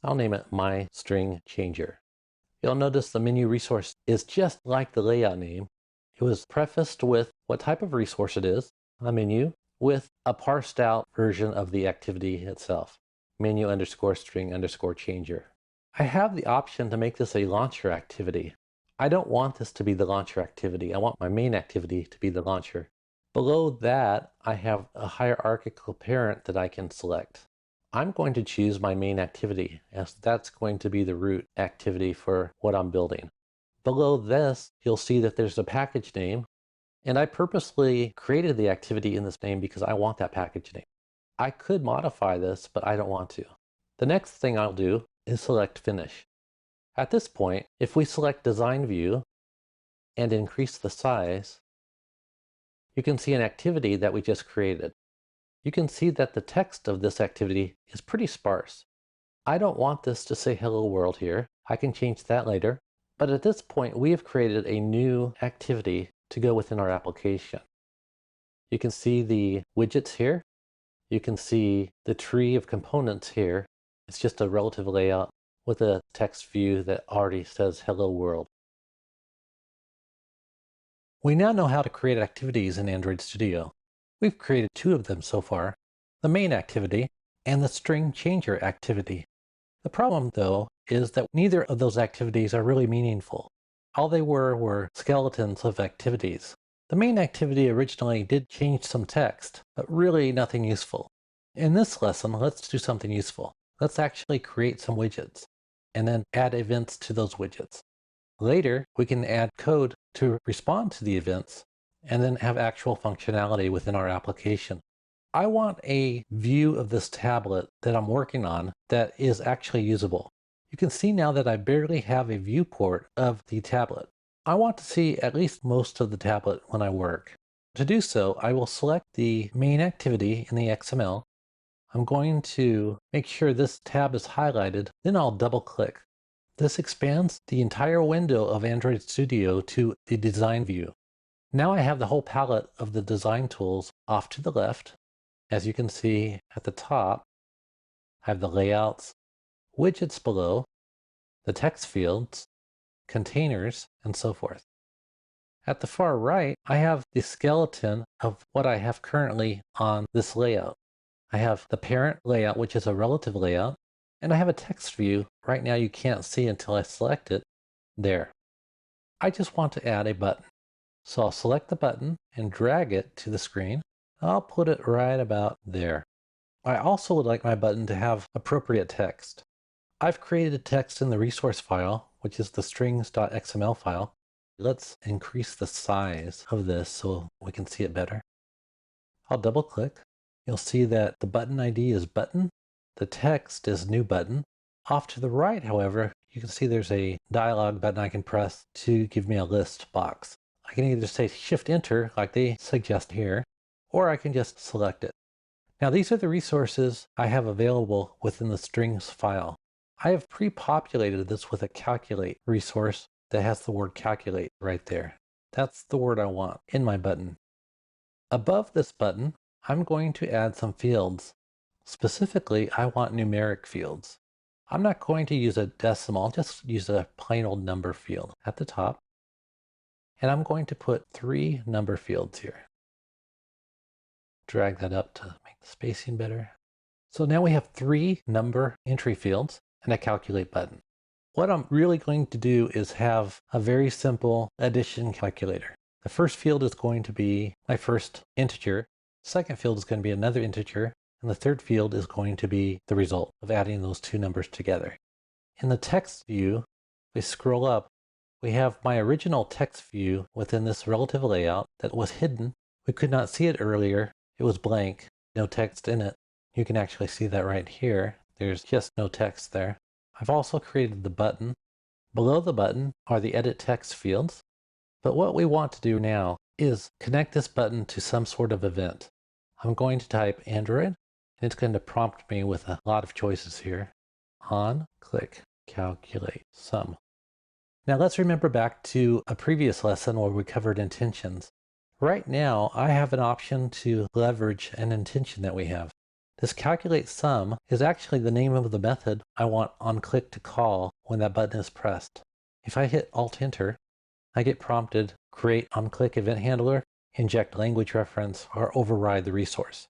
I'll name it My String Changer. You'll notice the menu resource is just like the layout name. It was prefaced with what type of resource it is, a menu, with a parsed out version of the activity itself. Menu underscore string underscore changer. I have the option to make this a launcher activity. I don't want this to be the launcher activity. I want my main activity to be the launcher. Below that, I have a hierarchical parent that I can select. I'm going to choose my main activity, as that's going to be the root activity for what I'm building. Below this, you'll see that there's a package name, and I purposely created the activity in this name because I want that package name. I could modify this, but I don't want to. The next thing I'll do is select Finish. At this point, if we select Design View and increase the size, you can see an activity that we just created. You can see that the text of this activity is pretty sparse. I don't want this to say hello world here. I can change that later. But at this point, we have created a new activity to go within our application. You can see the widgets here. You can see the tree of components here. It's just a relative layout with a text view that already says hello world. We now know how to create activities in Android Studio. We've created two of them so far, the main activity and the string changer activity. The problem, though, is that neither of those activities are really meaningful. All they were skeletons of activities. The main activity originally did change some text, but really nothing useful. In this lesson, let's do something useful. Let's actually create some widgets, and then add events to those widgets. Later, we can add code to respond to the events, and then have actual functionality within our application. I want a view of this tablet that I'm working on that is actually usable. You can see now that I barely have a viewport of the tablet. I want to see at least most of the tablet when I work. To do so, I will select the main activity in the XML. I'm going to make sure this tab is highlighted, then I'll double click. This expands the entire window of Android Studio to the design view. Now I have the whole palette of the design tools off to the left. As you can see at the top, I have the layouts, widgets below, the text fields, containers, and so forth. At the far right, I have the skeleton of what I have currently on this layout. I have the parent layout, which is a relative layout, and I have a text view. Right now you can't see until I select it there. I just want to add a button. So I'll select the button and drag it to the screen. I'll put it right about there. I also would like my button to have appropriate text. I've created a text in the resource file, which is the strings.xml file. Let's increase the size of this so we can see it better. I'll double click. You'll see that the button ID is button. The text is new button. Off to the right, however, you can see there's a dialog button I can press to give me a list box. I can either say Shift Enter like they suggest here, or I can just select it. Now these are the resources I have available within the strings file. I have pre-populated this with a calculate resource that has the word calculate right there. That's the word I want in my button. Above this button, I'm going to add some fields. Specifically, I want numeric fields. I'm not going to use a decimal, I'll just use a plain old number field at the top. And I'm going to put 3 number fields here. Drag that up to make the spacing better. So now we have 3 number entry fields and a calculate button. What I'm really going to do is have a very simple addition calculator. The first field is going to be my first integer. Second field is going to be another integer. And the third field is going to be the result of adding those 2 numbers together. In the text view, we scroll up, we have my original text view within this relative layout that was hidden. We could not see it earlier. It was blank, no text in it. You can actually see that right here. There's just no text there. I've also created the button. Below the button are the edit text fields. But what we want to do now is connect this button to some sort of event. I'm going to type Android, and it's going to prompt me with a lot of choices here. On, click, calculate, sum. Now let's remember back to a previous lesson where we covered intentions. Right now, I have an option to leverage an intention that we have. This calculate sum is actually the name of the method I want onClick to call when that button is pressed. If I hit Alt-Enter, I get prompted, create onClick event handler, inject language reference, or override the resource.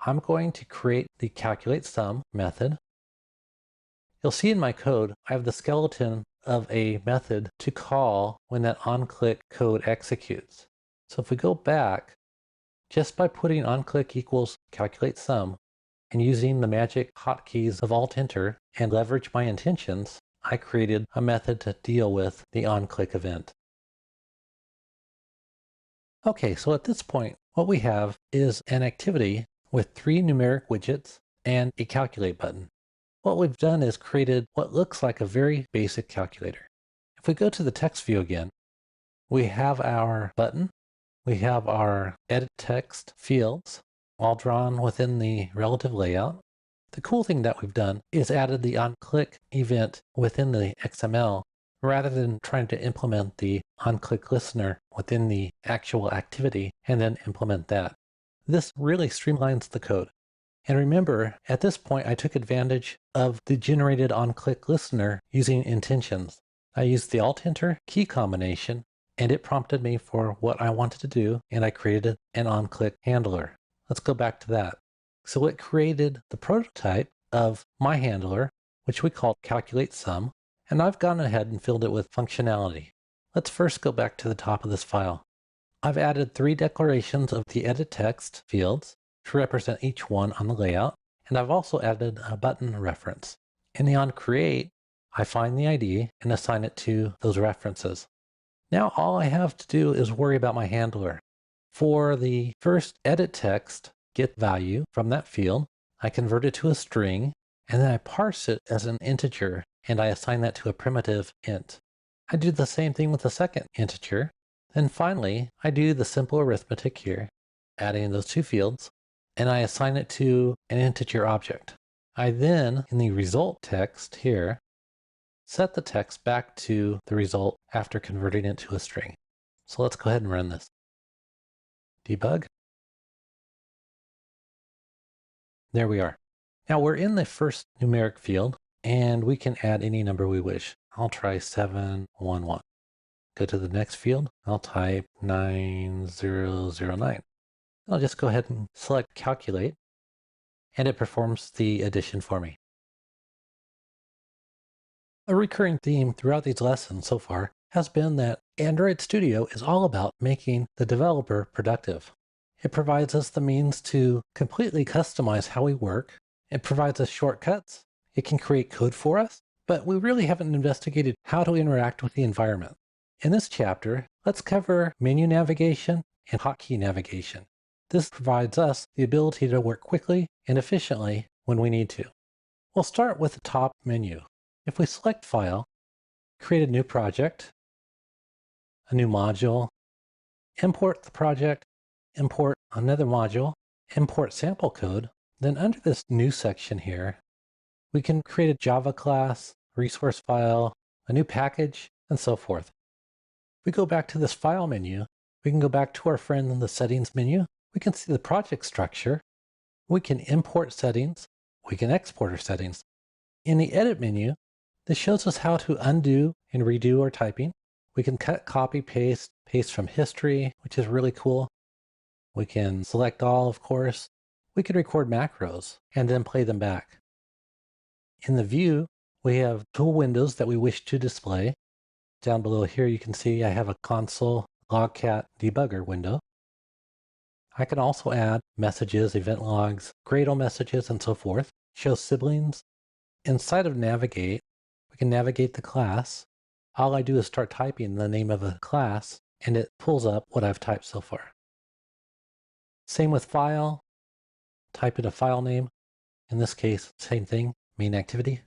I'm going to create the calculate sum method. You'll see in my code, I have the skeleton of a method to call when that onClick code executes. So if we go back, just by putting onClick equals calculate sum and using the magic hotkeys of Alt-Enter and leverage my intentions, I created a method to deal with the onClick event. Okay, so at this point, what we have is an activity with 3 numeric widgets and a calculate button. What we've done is created what looks like a very basic calculator. If we go to the text view again, we have our button, we have our edit text fields, all drawn within the relative layout. The cool thing that we've done is added the onClick event within the XML rather than trying to implement the onClick listener within the actual activity and then implement that. This really streamlines the code. And remember, at this point, I took advantage of the generated onClick listener using intentions. I used the Alt-Enter key combination, and it prompted me for what I wanted to do, and I created an onClick handler. Let's go back to that. So it created the prototype of my handler, which we called calculate sum, and I've gone ahead and filled it with functionality. Let's first go back to the top of this file. I've added 3 declarations of the edit text fields to represent each one on the layout, and I've also added a button reference. In the onCreate, I find the ID and assign it to those references. Now all I have to do is worry about my handler. For the first edit text get value from that field, I convert it to a string, and then I parse it as an integer, and I assign that to a primitive int. I do the same thing with the second integer. Then finally, I do the simple arithmetic here, adding those 2 fields, and I assign it to an integer object. I then, in the result text here, set the text back to the result after converting it to a string. So let's go ahead and run this. Debug. There we are. Now we're in the first numeric field, and we can add any number we wish. I'll try 711. Go to the next field. I'll type 9009. I'll just go ahead and select calculate, and it performs the addition for me. A recurring theme throughout these lessons so far has been that Android Studio is all about making the developer productive. It provides us the means to completely customize how we work. It provides us shortcuts. It can create code for us, but we really haven't investigated how to interact with the environment. In this chapter, let's cover menu navigation and hotkey navigation. This provides us the ability to work quickly and efficiently when we need to. We'll start with the top menu. If we select File, create a new project, a new module, import the project, import another module, import sample code, then under this new section here, we can create a Java class, resource file, a new package, and so forth. If we go back to this File menu, we can go back to our friend in the Settings menu. We can see the project structure. We can import settings. We can export our settings. In the Edit menu, this shows us how to undo and redo our typing. We can cut, copy, paste from history, which is really cool. We can select all, of course. We can record macros and then play them back. In the view, we have tool windows that we wish to display. Down below here, you can see I have a console logcat debugger window. I can also add messages, event logs, Gradle messages, and so forth. Show siblings. Inside of Navigate, we can navigate the class. All I do is start typing the name of a class, and it pulls up what I've typed so far. Same with File. Type in a file name. In this case, same thing, main activity.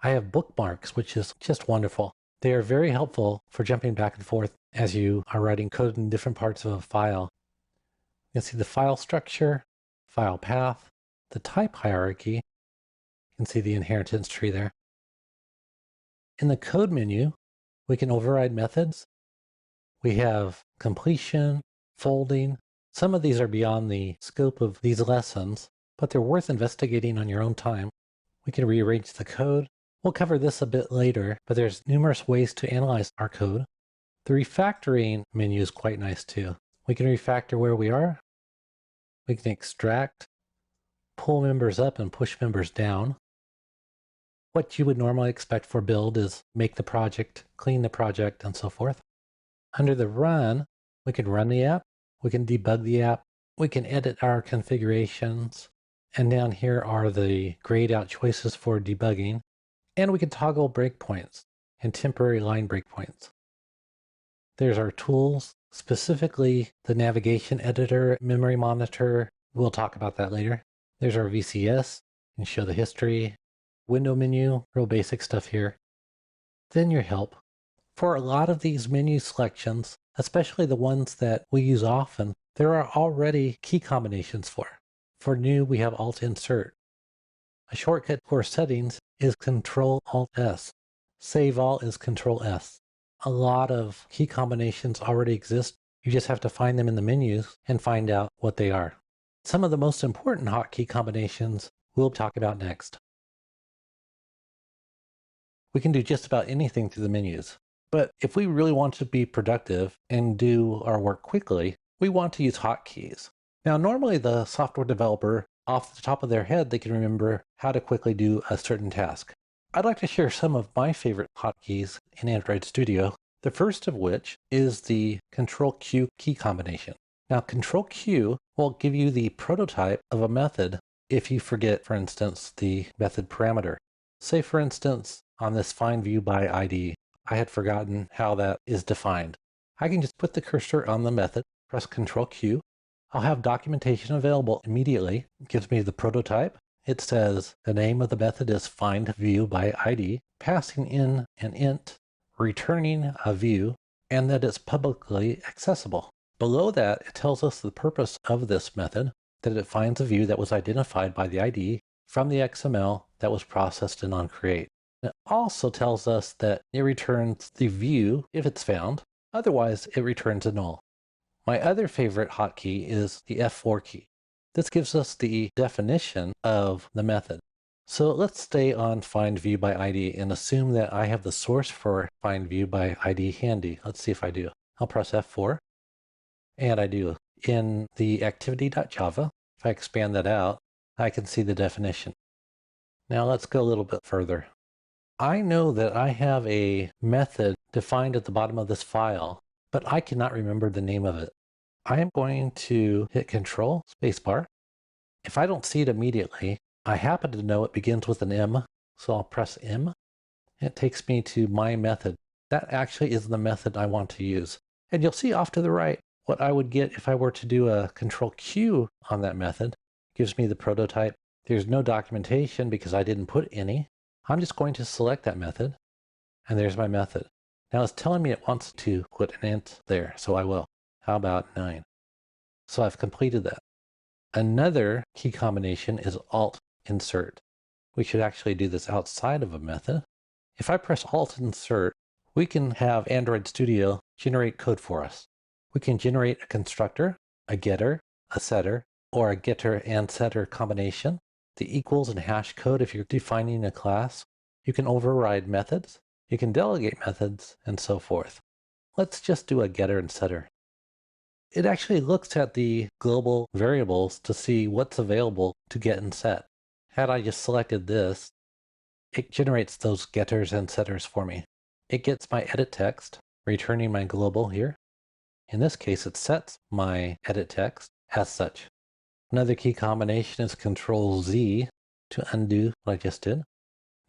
I have bookmarks, which is just wonderful. They are very helpful for jumping back and forth as you are writing code in different parts of a file. You can see the file structure, file path, the type hierarchy. You can see the inheritance tree there. In the code menu, we can override methods. We have completion, folding. Some of these are beyond the scope of these lessons, but they're worth investigating on your own time. We can rearrange the code. We'll cover this a bit later, but there's numerous ways to analyze our code. The refactoring menu is quite nice too. We can refactor where we are. We can extract, pull members up and push members down. What you would normally expect for build is make the project, clean the project, and so forth. Under the run, we can run the app. We can debug the app. We can edit our configurations. And down here are the grayed out choices for debugging. And we can toggle breakpoints and temporary line breakpoints. There's our tools, specifically the navigation editor, memory monitor. We'll talk about that later. There's our VCS, you can show the history, window menu, real basic stuff here. Then your help. For a lot of these menu selections, especially the ones that we use often, there are already key combinations for. For new, we have Alt-Insert. A shortcut for settings is Control-Alt-S. Save All is Control-S. A lot of key combinations already exist. You just have to find them in the menus and find out what they are. Some of the most important hotkey combinations we'll talk about next. We can do just about anything through the menus. But if we really want to be productive and do our work quickly, we want to use hotkeys. Now, normally the software developer, off the top of their head, they can remember how to quickly do a certain task. I'd like to share some of my favorite hotkeys in Android Studio, the first of which is the Control-Q key combination. Now, Control-Q will give you the prototype of a method if you forget, for instance, the method parameter. Say, for instance, on this find view by ID, I had forgotten how that is defined. I can just put the cursor on the method, press Control-Q. I'll have documentation available immediately. It gives me the prototype. It says the name of the method is find view by ID, passing in an int, returning a view, and that it's publicly accessible. Below that, it tells us the purpose of this method, that it finds a view that was identified by the ID from the XML that was processed in onCreate. It also tells us that it returns the view if it's found. Otherwise, it returns a null. My other favorite hotkey is the F4 key. This gives us the definition of the method. So let's stay on Find View by ID and assume that I have the source for Find View by ID handy. Let's see if I do. I'll press F4, and I do. In the activity.java, if I expand that out, I can see the definition. Now let's go a little bit further. I know that I have a method defined at the bottom of this file, but I cannot remember the name of it. I am going to hit Control spacebar. If I don't see it immediately, I happen to know it begins with an M, so I'll press M. It takes me to my method. That actually is the method I want to use. And you'll see off to the right what I would get if I were to do a Control Q on that method. It gives me the prototype. There's no documentation because I didn't put any. I'm just going to select that method, and there's my method. Now it's telling me it wants to put an int there, so I will. How about 9? So I've completed that. Another key combination is Alt Insert. We should actually do this outside of a method. If I press Alt Insert, we can have Android Studio generate code for us. We can generate a constructor, a getter, a setter, or a getter and setter combination. The equals and hash code if you're defining a class. You can override methods. You can delegate methods, and so forth. Let's just do a getter and setter. It actually looks at the global variables to see what's available to get and set. Had I just selected this, it generates those getters and setters for me. It gets my edit text, returning my global here. In this case, it sets my edit text as such. Another key combination is Control Z to undo what I just did.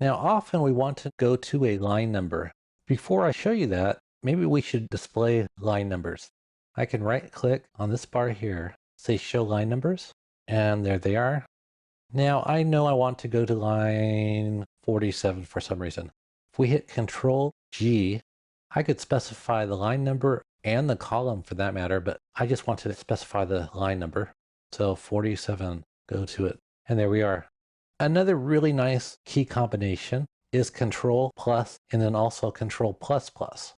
Now, often we want to go to a line number. Before I show you that, maybe we should display line numbers. I can right-click on this bar here, say Show Line Numbers, and there they are. Now, I know I want to go to line 47 for some reason. If we hit Control G, I could specify the line number and the column for that matter, but I just want to specify the line number. So 47, go to it, and there we are. Another really nice key combination is Control plus and then also Control plus plus.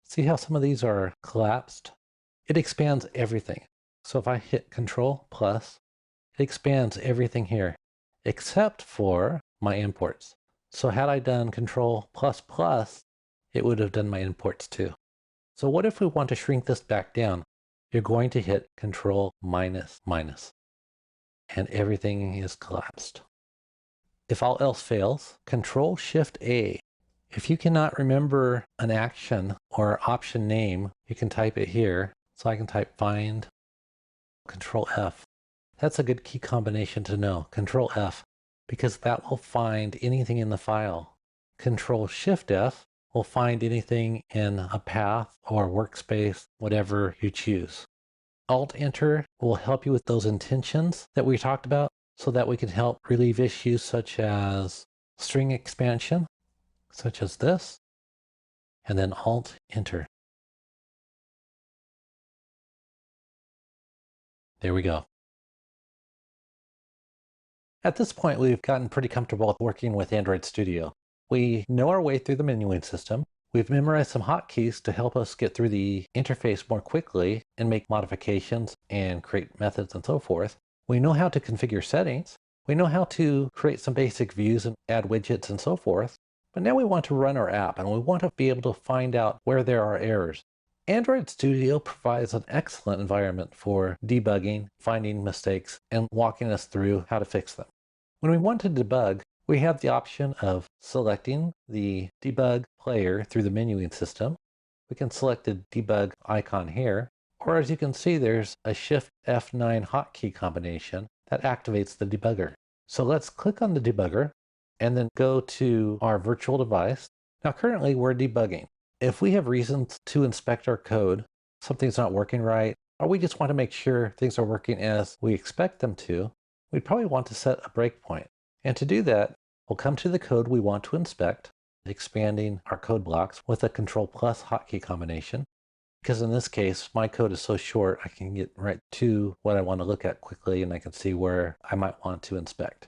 See how some of these are collapsed? It expands everything. So if I hit Control plus, it expands everything here, except for my imports. So had I done Control plus plus, it would have done my imports too. So what if we want to shrink this back down? You're going to hit Control minus minus, and everything is collapsed. If all else fails, Control Shift A. If you cannot remember an action or option name, you can type it here. So I can type find, Control F. That's a good key combination to know, Control F, because that will find anything in the file. Control Shift F will find anything in a path or workspace, whatever you choose. Alt Enter will help you with those intentions that we talked about so that we can help relieve issues such as string expansion, such as this, and then Alt Enter. There we go. At this point, we've gotten pretty comfortable working with Android Studio. We know our way through the menuing system. We've memorized some hotkeys to help us get through the interface more quickly and make modifications and create methods and so forth. We know how to configure settings. We know how to create some basic views and add widgets and so forth. But now we want to run our app and we want to be able to find out where there are errors. Android Studio provides an excellent environment for debugging, finding mistakes, and walking us through how to fix them. When we want to debug, we have the option of selecting the debug player through the menuing system. We can select the debug icon here, or as you can see, there's a Shift F9 hotkey combination that activates the debugger. So let's click on the debugger and then go to our virtual device. Now currently we're debugging. If we have reasons to inspect our code, something's not working right, or we just want to make sure things are working as we expect them to, we'd probably want to set a breakpoint. And to do that, we'll come to the code we want to inspect, expanding our code blocks with a Control plus hotkey combination. Because in this case, my code is so short, I can get right to what I want to look at quickly and I can see where I might want to inspect.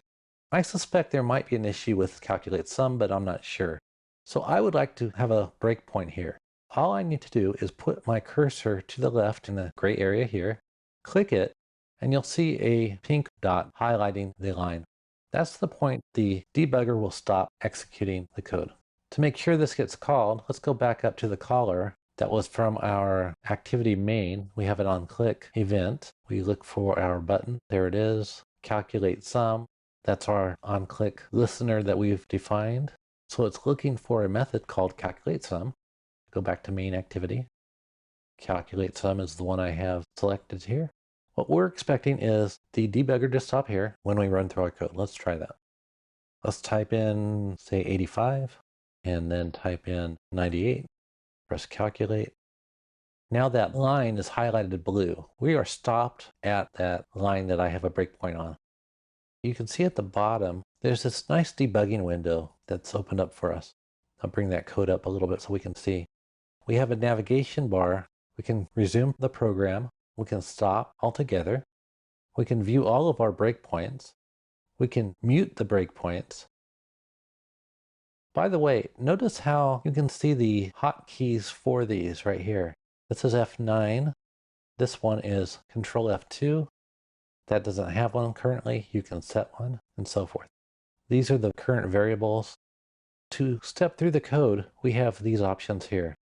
I suspect there might be an issue with calculate sum, but I'm not sure. So I would like to have a breakpoint here. All I need to do is put my cursor to the left in the gray area here, click it, and you'll see a pink dot highlighting the line. That's the point the debugger will stop executing the code. To make sure this gets called, let's go back up to the caller that was from our activity main. We have an onClick event. We look for our button. There it is. Calculate sum. That's our onClick listener that we've defined. So it's looking for a method called calculate sum. Go back to main activity. Calculate sum is the one I have selected here. What we're expecting is the debugger to stop here when we run through our code. Let's try that. Let's type in, say, 85, and then type in 98. Press calculate. Now that line is highlighted blue. We are stopped at that line that I have a breakpoint on. You can see at the bottom, there's this nice debugging window that's opened up for us. I'll bring that code up a little bit so we can see. We have a navigation bar. We can resume the program. We can stop altogether. We can view all of our breakpoints. We can mute the breakpoints. By the way, notice how you can see the hotkeys for these right here. This is F9. This one is Control F2. That doesn't have one currently. You can set one and so forth. These are the current variables. To step through the code, we have these options here.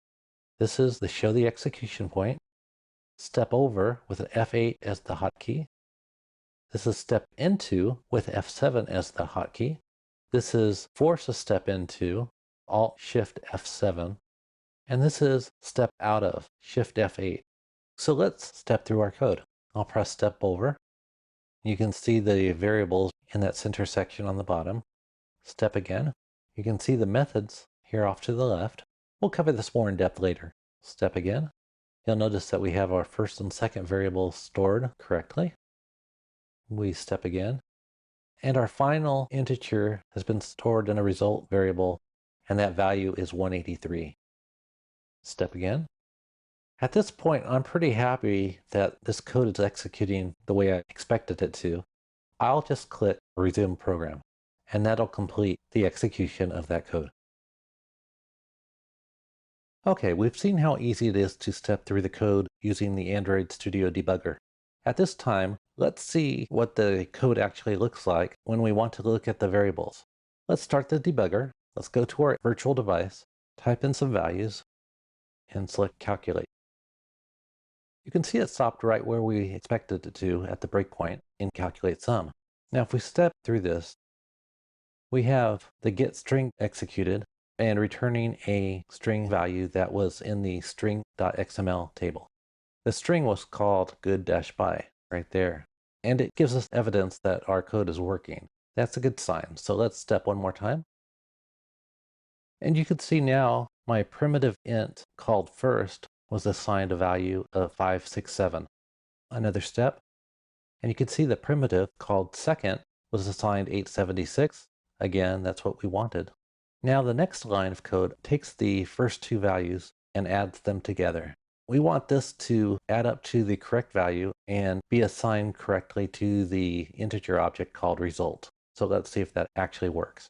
This is the show the execution point. Step over with an F8 as the hotkey. This is step into with F7 as the hotkey. This is force a step into, Alt Shift F7. And this is step out of, Shift F8. So let's step through our code. I'll press step over. You can see the variables in that center section on the bottom. Step again. You can see the methods here off to the left. We'll cover this more in depth later. Step again. You'll notice that we have our first and second variables stored correctly. We step again. And our final integer has been stored in a result variable, and that value is 183. Step again. At this point, I'm pretty happy that this code is executing the way I expected it to. I'll just click Resume Program, and that'll complete the execution of that code. Okay, we've seen how easy it is to step through the code using the Android Studio debugger. At this time, let's see what the code actually looks like when we want to look at the variables. Let's start the debugger. Let's go to our virtual device, type in some values, and select Calculate. You can see it stopped right where we expected it to at the breakpoint in Calculate Sum. Now if we step through this, we have the get string executed and returning a string value that was in the string.xml table. The string was called good-by right there, and it gives us evidence that our code is working. That's a good sign. So let's step one more time. And you can see now my primitive int called first was assigned a value of 567. Another step, and you can see the primitive called second was assigned 876. Again, that's what we wanted. Now the next line of code takes the first two values and adds them together. We want this to add up to the correct value and be assigned correctly to the integer object called result. So let's see if that actually works.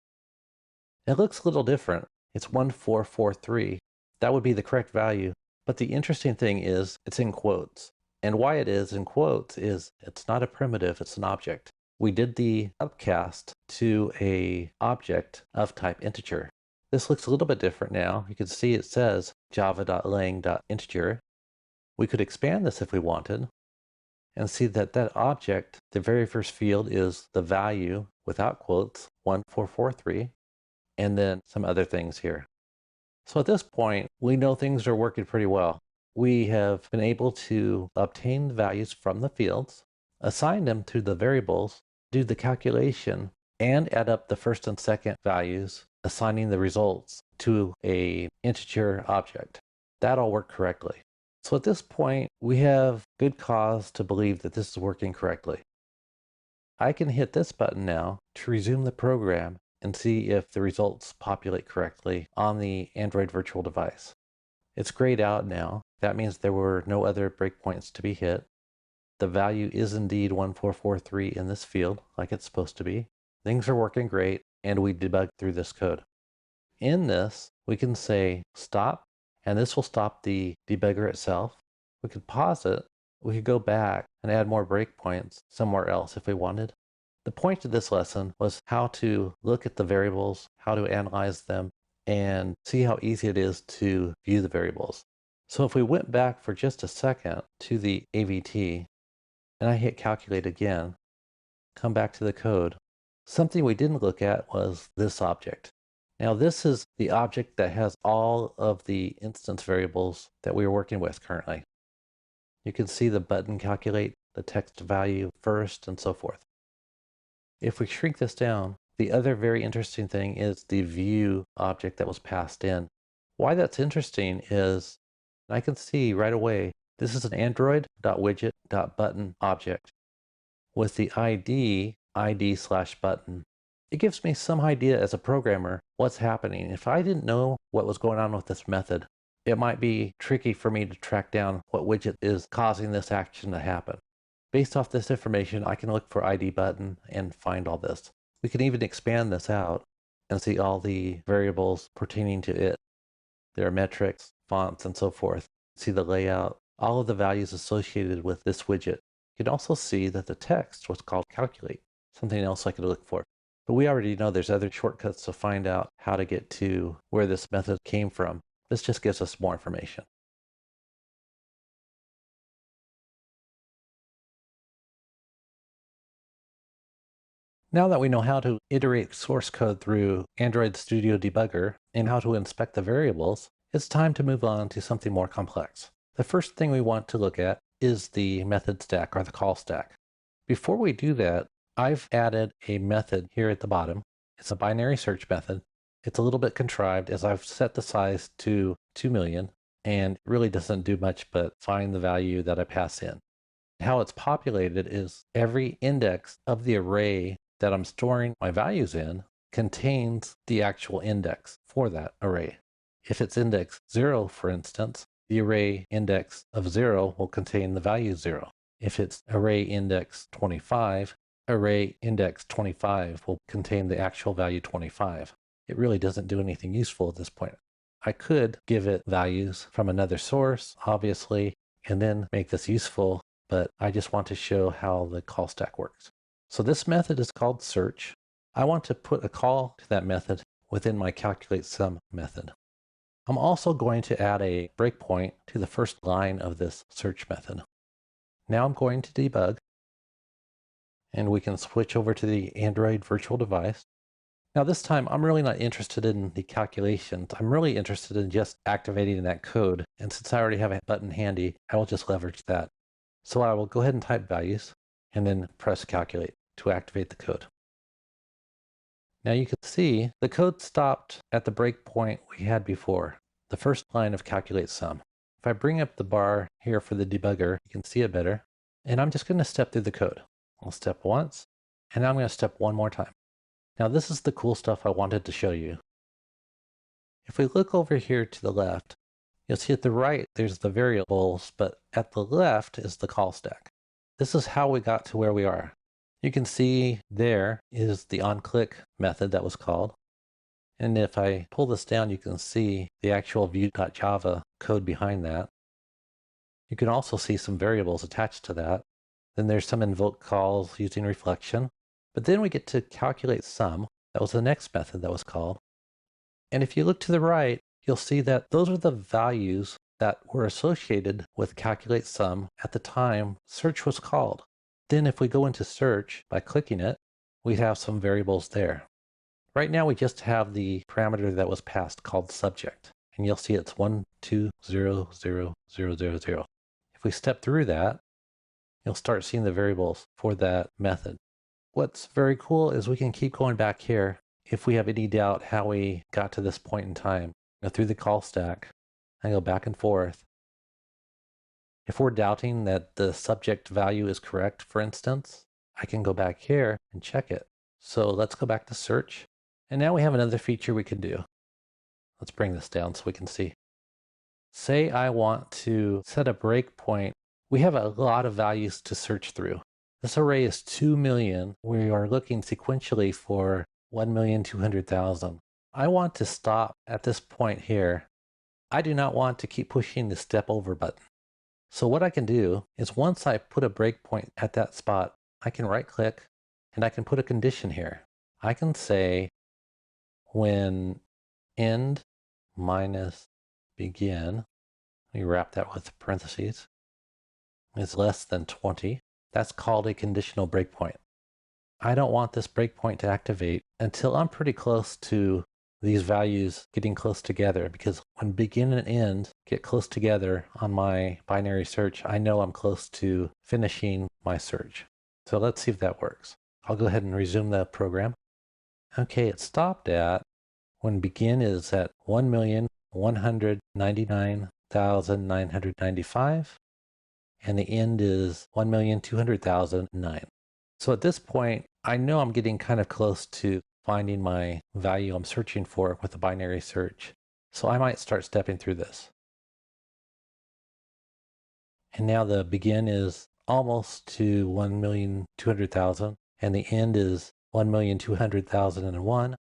It looks a little different. It's 1443. That would be the correct value. But the interesting thing is it's in quotes. And why it is in quotes is it's not a primitive, it's an object. We did the upcast to a object of type integer. This looks a little bit different now. You can see it says java.lang.integer. We could expand this if we wanted and see that that object, the very first field is the value without quotes, 1443, and then some other things here. So at this point, we know things are working pretty well. We have been able to obtain the values from the fields, assign them to the variables, do the calculation, and add up the first and second values, assigning the results to an integer object. That all worked correctly. So at this point, we have good cause to believe that this is working correctly. I can hit this button now to resume the program and see if the results populate correctly on the Android virtual device. It's grayed out now. That means there were no other breakpoints to be hit. The value is indeed 1443 in this field, like it's supposed to be. Things are working great, and we debugged through this code. In this, we can say stop, and this will stop the debugger itself. We could pause it. We could go back and add more breakpoints somewhere else if we wanted. The point of this lesson was how to look at the variables, how to analyze them, and see how easy it is to view the variables. So if we went back for just a second to the AVT, and I hit calculate again, come back to the code, something we didn't look at was this object. Now this is the object that has all of the instance variables that we are working with currently. You can see the button calculate, the text value first, and so forth. If we shrink this down, the other very interesting thing is the view object that was passed in. Why that's interesting is I can see right away this is an android.widget.button object with the ID/button. It gives me some idea as a programmer what's happening. If I didn't know what was going on with this method, it might be tricky for me to track down what widget is causing this action to happen. Based off this information, I can look for ID button and find all this. We can even expand this out and see all the variables pertaining to it. There are metrics, fonts, and so forth. See the layout, all of the values associated with this widget. You can also see that the text was called calculate, something else I could look for. But we already know there's other shortcuts to find out how to get to where this method came from. This just gives us more information. Now that we know how to iterate source code through Android Studio Debugger and how to inspect the variables, it's time to move on to something more complex. The first thing we want to look at is the method stack or the call stack. Before we do that, I've added a method here at the bottom. It's a binary search method. It's a little bit contrived as I've set the size to 2 million and it really doesn't do much but find the value that I pass in. How it's populated is every index of the array that I'm storing my values in contains the actual index for that array. If it's index 0, for instance, the array index of 0 will contain the value 0. If it's array index 25, array index 25 will contain the actual value 25. It really doesn't do anything useful at this point. I could give it values from another source, obviously, and then make this useful, but I just want to show how the call stack works. So this method is called search. I want to put a call to that method within my calculate sum method. I'm also going to add a breakpoint to the first line of this search method. Now I'm going to debug, and we can switch over to the Android virtual device. Now this time I'm really not interested in the calculations. I'm really interested in just activating that code. And since I already have a button handy, I will just leverage that. So I will go ahead and type values and then press calculate to activate the code. Now you can see the code stopped at the breakpoint we had before, the first line of calculate sum. If I bring up the bar here for the debugger, you can see it better. And I'm just going to step through the code. I'll step once, and now I'm going to step one more time. Now this is the cool stuff I wanted to show you. If we look over here to the left, you'll see at the right there's the variables, but at the left is the call stack. This is how we got to where we are. You can see there is the onClick method that was called. And if I pull this down, you can see the actual view.java code behind that. You can also see some variables attached to that. Then there's some invoke calls using reflection. But then we get to calculate sum. That was the next method that was called. And if you look to the right, you'll see that those are the values that were associated with calculate sum at the time search was called. Then if we go into search by clicking it, we have some variables there. Right now we just have the parameter that was passed called subject, and you'll see it's 1200000. If we step through that, you'll start seeing the variables for that method. What's very cool is we can keep going back here if we have any doubt how we got to this point in time. Go through the call stack and go back and forth. If we're doubting that the subject value is correct, for instance, I can go back here and check it. So let's go back to search. And now we have another feature we can do. Let's bring this down so we can see. Say I want to set a breakpoint. We have a lot of values to search through. This array is 2 million. We are looking sequentially for 1,200,000. I want to stop at this point here. I do not want to keep pushing the step over button. So what I can do is once I put a breakpoint at that spot, I can right click And I can put a condition here. I can say when end minus begin, let me wrap that with parentheses, is less than 20. That's called a conditional breakpoint. I don't want this breakpoint to activate until I'm pretty close to these values getting close together, because when begin and end get close together on my binary search, I know I'm close to finishing my search. So let's see if that works. I'll go ahead and resume the program. Okay, it stopped at when begin is at 1,199,995 and the end is 1,200,009. So at this point, I know I'm getting kind of close to finding my value I'm searching for with a binary search. So I might start stepping through this. And now the begin is almost to 1,200,000 and the end is 1,200,001.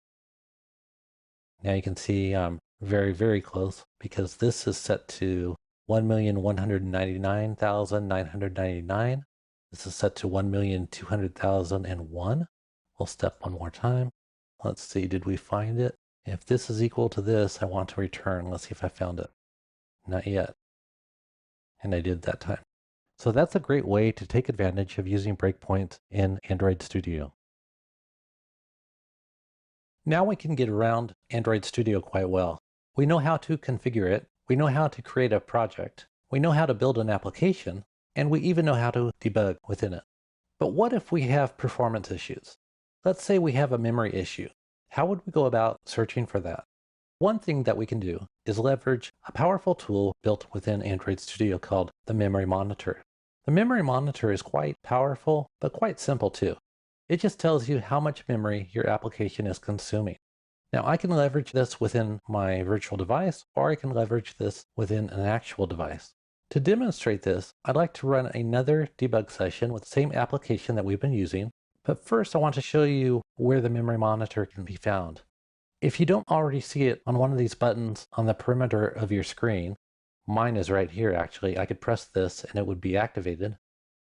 Now you can see I'm very, very close because this is set to 1,199,999. This is set to 1,200,001. We'll step one more time. Let's see, did we find it? If this is equal to this, I want to return. Let's see if I found it. Not yet. And I did that time. So that's a great way to take advantage of using breakpoints in Android Studio. Now we can get around Android Studio quite well. We know how to configure it. We know how to create a project. We know how to build an application. And we even know how to debug within it. But what if we have performance issues? Let's say we have a memory issue. How would we go about searching for that? One thing that we can do is leverage a powerful tool built within Android Studio called the Memory Monitor. The Memory Monitor is quite powerful, but quite simple too. It just tells you how much memory your application is consuming. Now I can leverage this within my virtual device, or I can leverage this within an actual device. To demonstrate this, I'd like to run another debug session with the same application that we've been using, but first I want to show you where the Memory Monitor can be found. If you don't already see it on one of these buttons on the perimeter of your screen, mine is right here actually, I could press this and it would be activated.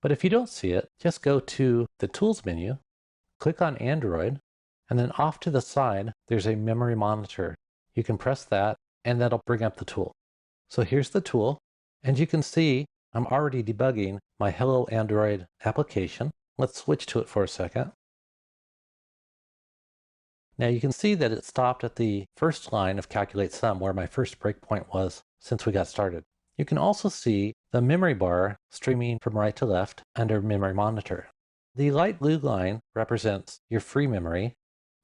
But if you don't see it, just go to the Tools menu, click on Android, and then off to the side, there's a Memory Monitor. You can press that and that'll bring up the tool. So here's the tool, and you can see I'm already debugging my Hello Android application. Let's switch to it for a second. Now you can see that it stopped at the first line of calculate sum where my first breakpoint was since we got started. You can also see the memory bar streaming from right to left under Memory Monitor. The light blue line represents your free memory.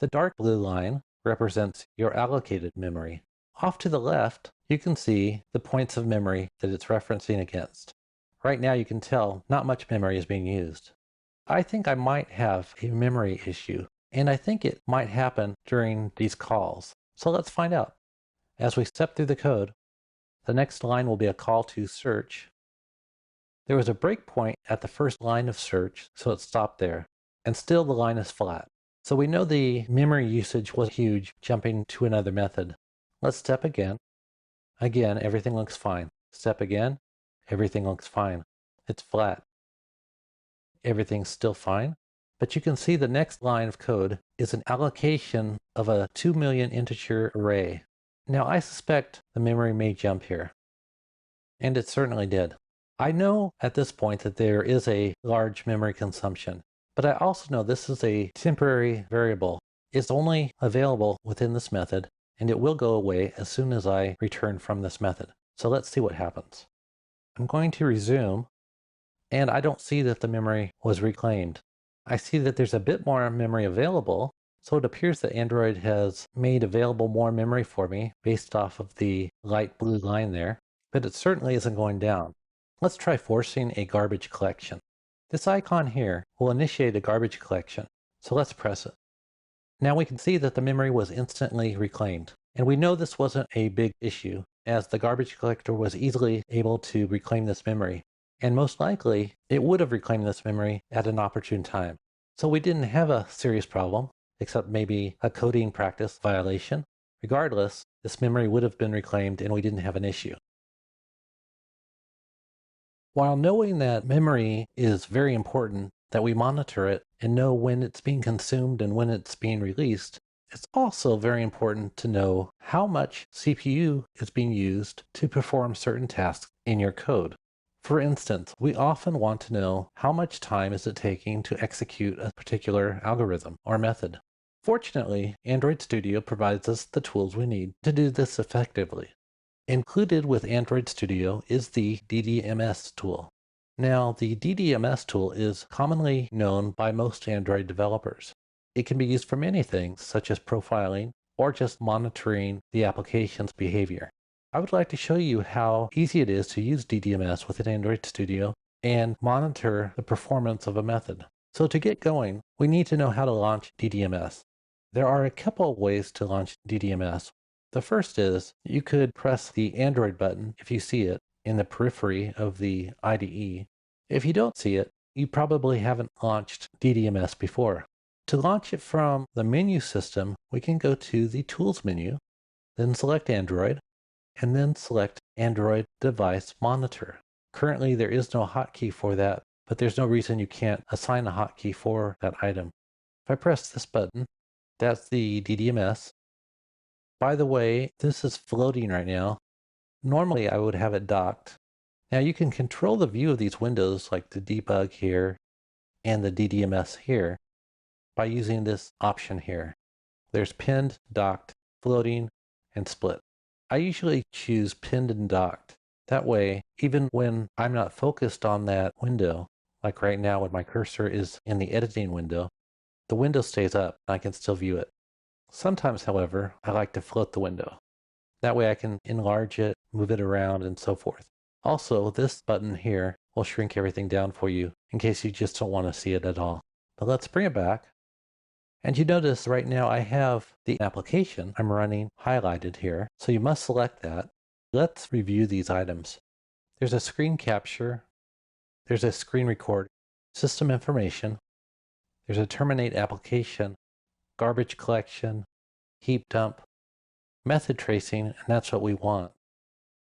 The dark blue line represents your allocated memory. Off to the left, you can see the points of memory that it's referencing against. Right now you can tell not much memory is being used. I think I might have a memory issue, and I think it might happen during these calls. So let's find out. As we step through the code, the next line will be a call to search. There was a breakpoint at the first line of search, so it stopped there. And still the line is flat. So we know the memory usage was huge, jumping to another method. Let's step again. Again, everything looks fine. Step again, everything looks fine. It's flat. Everything's still fine. But you can see the next line of code is an allocation of a 2 million integer array. Now I suspect the memory may jump here. And it certainly did. I know at this point that there is a large memory consumption, but I also know this is a temporary variable. It's only available within this method, and it will go away as soon as I return from this method. So let's see what happens. I'm going to resume, and I don't see that the memory was reclaimed. I see that there's a bit more memory available, so it appears that Android has made available more memory for me based off of the light blue line there, but it certainly isn't going down. Let's try forcing a garbage collection. This icon here will initiate a garbage collection, so let's press it. Now we can see that the memory was instantly reclaimed, and we know this wasn't a big issue, as the garbage collector was easily able to reclaim this memory. And most likely, it would have reclaimed this memory at an opportune time. So we didn't have a serious problem, except maybe a coding practice violation. Regardless, this memory would have been reclaimed and we didn't have an issue. While knowing that memory is very important that we monitor it and know when it's being consumed and when it's being released, it's also very important to know how much CPU is being used to perform certain tasks in your code. For instance, we often want to know how much time is it taking to execute a particular algorithm or method. Fortunately, Android Studio provides us the tools we need to do this effectively. Included with Android Studio is the DDMS tool. Now, the DDMS tool is commonly known by most Android developers. It can be used for many things, such as profiling or just monitoring the application's behavior. I would like to show you how easy it is to use DDMS within Android Studio and monitor the performance of a method. So to get going, we need to know how to launch DDMS. There are a couple of ways to launch DDMS. The first is you could press the Android button if you see it in the periphery of the IDE. If you don't see it, you probably haven't launched DDMS before. To launch it from the menu system, we can go to the Tools menu, then select Android, and then select Android Device Monitor. Currently, there is no hotkey for that, but there's no reason you can't assign a hotkey for that item. If I press this button, that's the DDMS. By the way, this is floating right now. Normally, I would have it docked. Now you can control the view of these windows like the debug here and the DDMS here by using this option here. There's pinned, docked, floating, and split. I usually choose pinned and docked. That way, even when I'm not focused on that window, like right now when my cursor is in the editing window, the window stays up and I can still view it. Sometimes, however, I like to float the window. That way I can enlarge it, move it around, and so forth. Also, this button here will shrink everything down for you in case you just don't want to see it at all. But let's bring it back. And you notice right now I have the application I'm running highlighted here, so you must select that. Let's review these items. There's a screen capture, there's a screen record, system information, there's a terminate application, garbage collection, heap dump, method tracing, and that's what we want,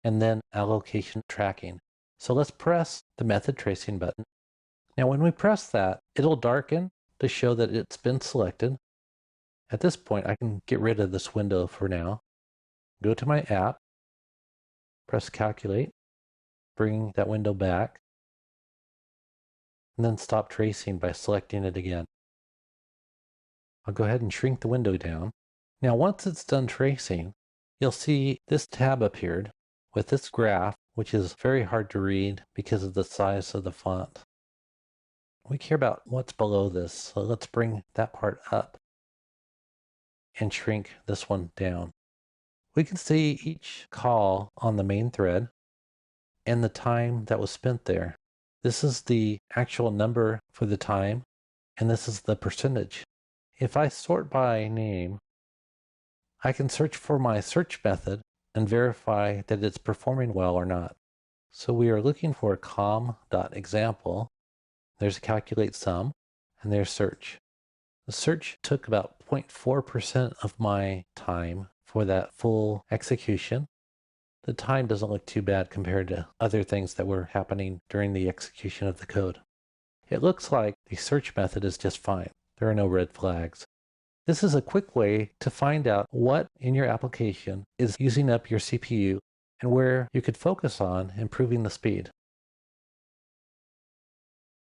and then allocation tracking. So let's press the method tracing button. Now when we press that, it'll darken to show that it's been selected. At this point, I can get rid of this window for now. Go to my app, press calculate, bring that window back, and then stop tracing by selecting it again. I'll go ahead and shrink the window down. Now once it's done tracing, you'll see this tab appeared with this graph, which is very hard to read because of the size of the font. We care about what's below this, so let's bring that part up and shrink this one down. We can see each call on the main thread and the time that was spent there. This is the actual number for the time, and this is the percentage. If I sort by name, I can search for my search method and verify that it's performing well or not. So we are looking for com.example. There's calculate sum, and there's search. The search took about 0.4% of my time for that full execution. The time doesn't look too bad compared to other things that were happening during the execution of the code. It looks like the search method is just fine. There are no red flags. This is a quick way to find out what in your application is using up your CPU and where you could focus on improving the speed.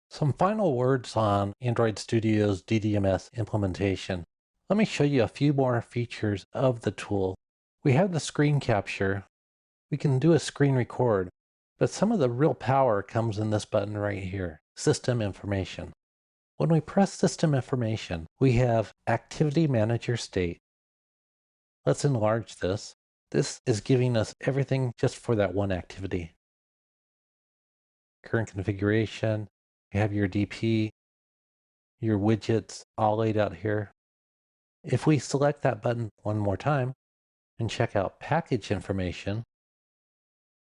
Some final words on Android Studio's DDMS implementation. Let me show you a few more features of the tool. We have the screen capture. We can do a screen record, but some of the real power comes in this button right here, System Information. When we press System Information, we have Activity Manager State. Let's enlarge this. This is giving us everything just for that one activity. Current configuration, you have your DP, your widgets all laid out here. If we select that button one more time and check out package information,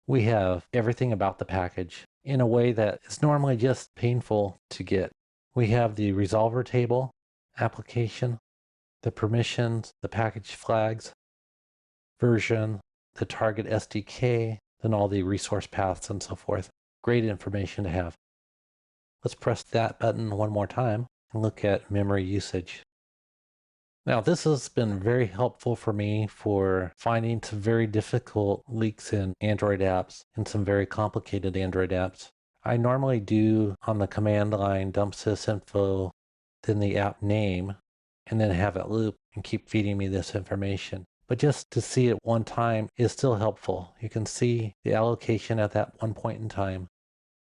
we have everything about the package in a way that is normally just painful to get. We have the resolver table, application, the permissions, the package flags, version, the target SDK, then all the resource paths and so forth. Great information to have. Let's press that button one more time and look at memory usage. Now, this has been very helpful for me for finding some very difficult leaks in Android apps and some very complicated Android apps. I normally do on the command line dump sysinfo, then the app name, and then have it loop and keep feeding me this information. But just to see it one time is still helpful. You can see the allocation at that one point in time.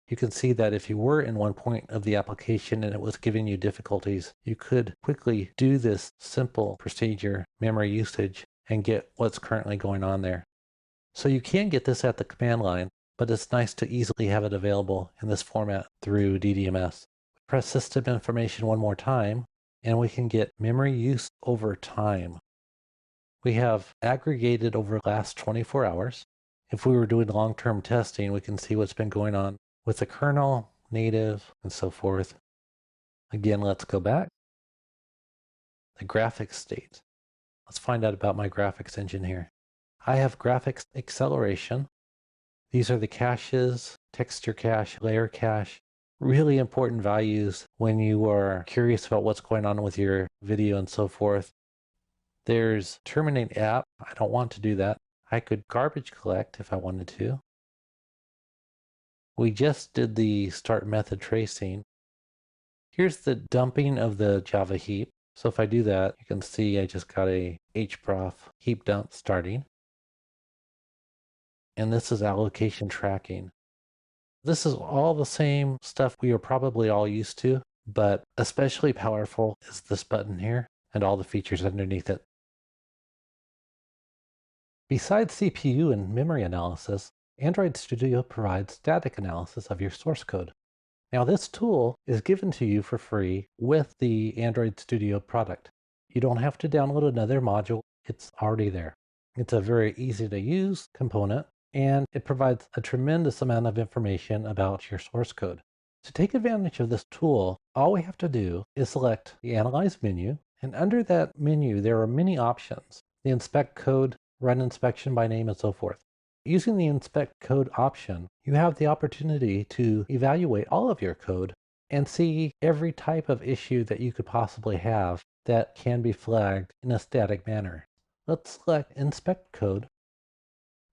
You can see that if you were in one point of the application and it was giving you difficulties, you could quickly do this simple procedure, memory usage, and get what's currently going on there. So you can get this at the command line, but it's nice to easily have it available in this format through DDMS. Press system information one more time, and we can get memory use over time. We have aggregated over the last 24 hours. If we were doing long-term testing, we can see what's been going on with the kernel, native, and so forth. Again, let's go back. The graphics state. Let's find out about my graphics engine here. I have graphics acceleration. These are the caches, texture cache, layer cache. Really important values when you are curious about what's going on with your video and so forth. There's terminate app. I don't want to do that. I could garbage collect if I wanted to. We just did the start method tracing. Here's the dumping of the Java heap. So if I do that, you can see I just got a hprof heap dump starting. And this is allocation tracking. This is all the same stuff we are probably all used to, but especially powerful is this button here and all the features underneath it. Besides CPU and memory analysis, Android Studio provides static analysis of your source code. Now, this tool is given to you for free with the Android Studio product. You don't have to download another module, it's already there. It's a very easy to use component, and it provides a tremendous amount of information about your source code. To take advantage of this tool, all we have to do is select the Analyze menu, and under that menu, there are many options. The Inspect Code, Run Inspection by Name, and so forth. Using the Inspect Code option, you have the opportunity to evaluate all of your code and see every type of issue that you could possibly have that can be flagged in a static manner. Let's select Inspect Code.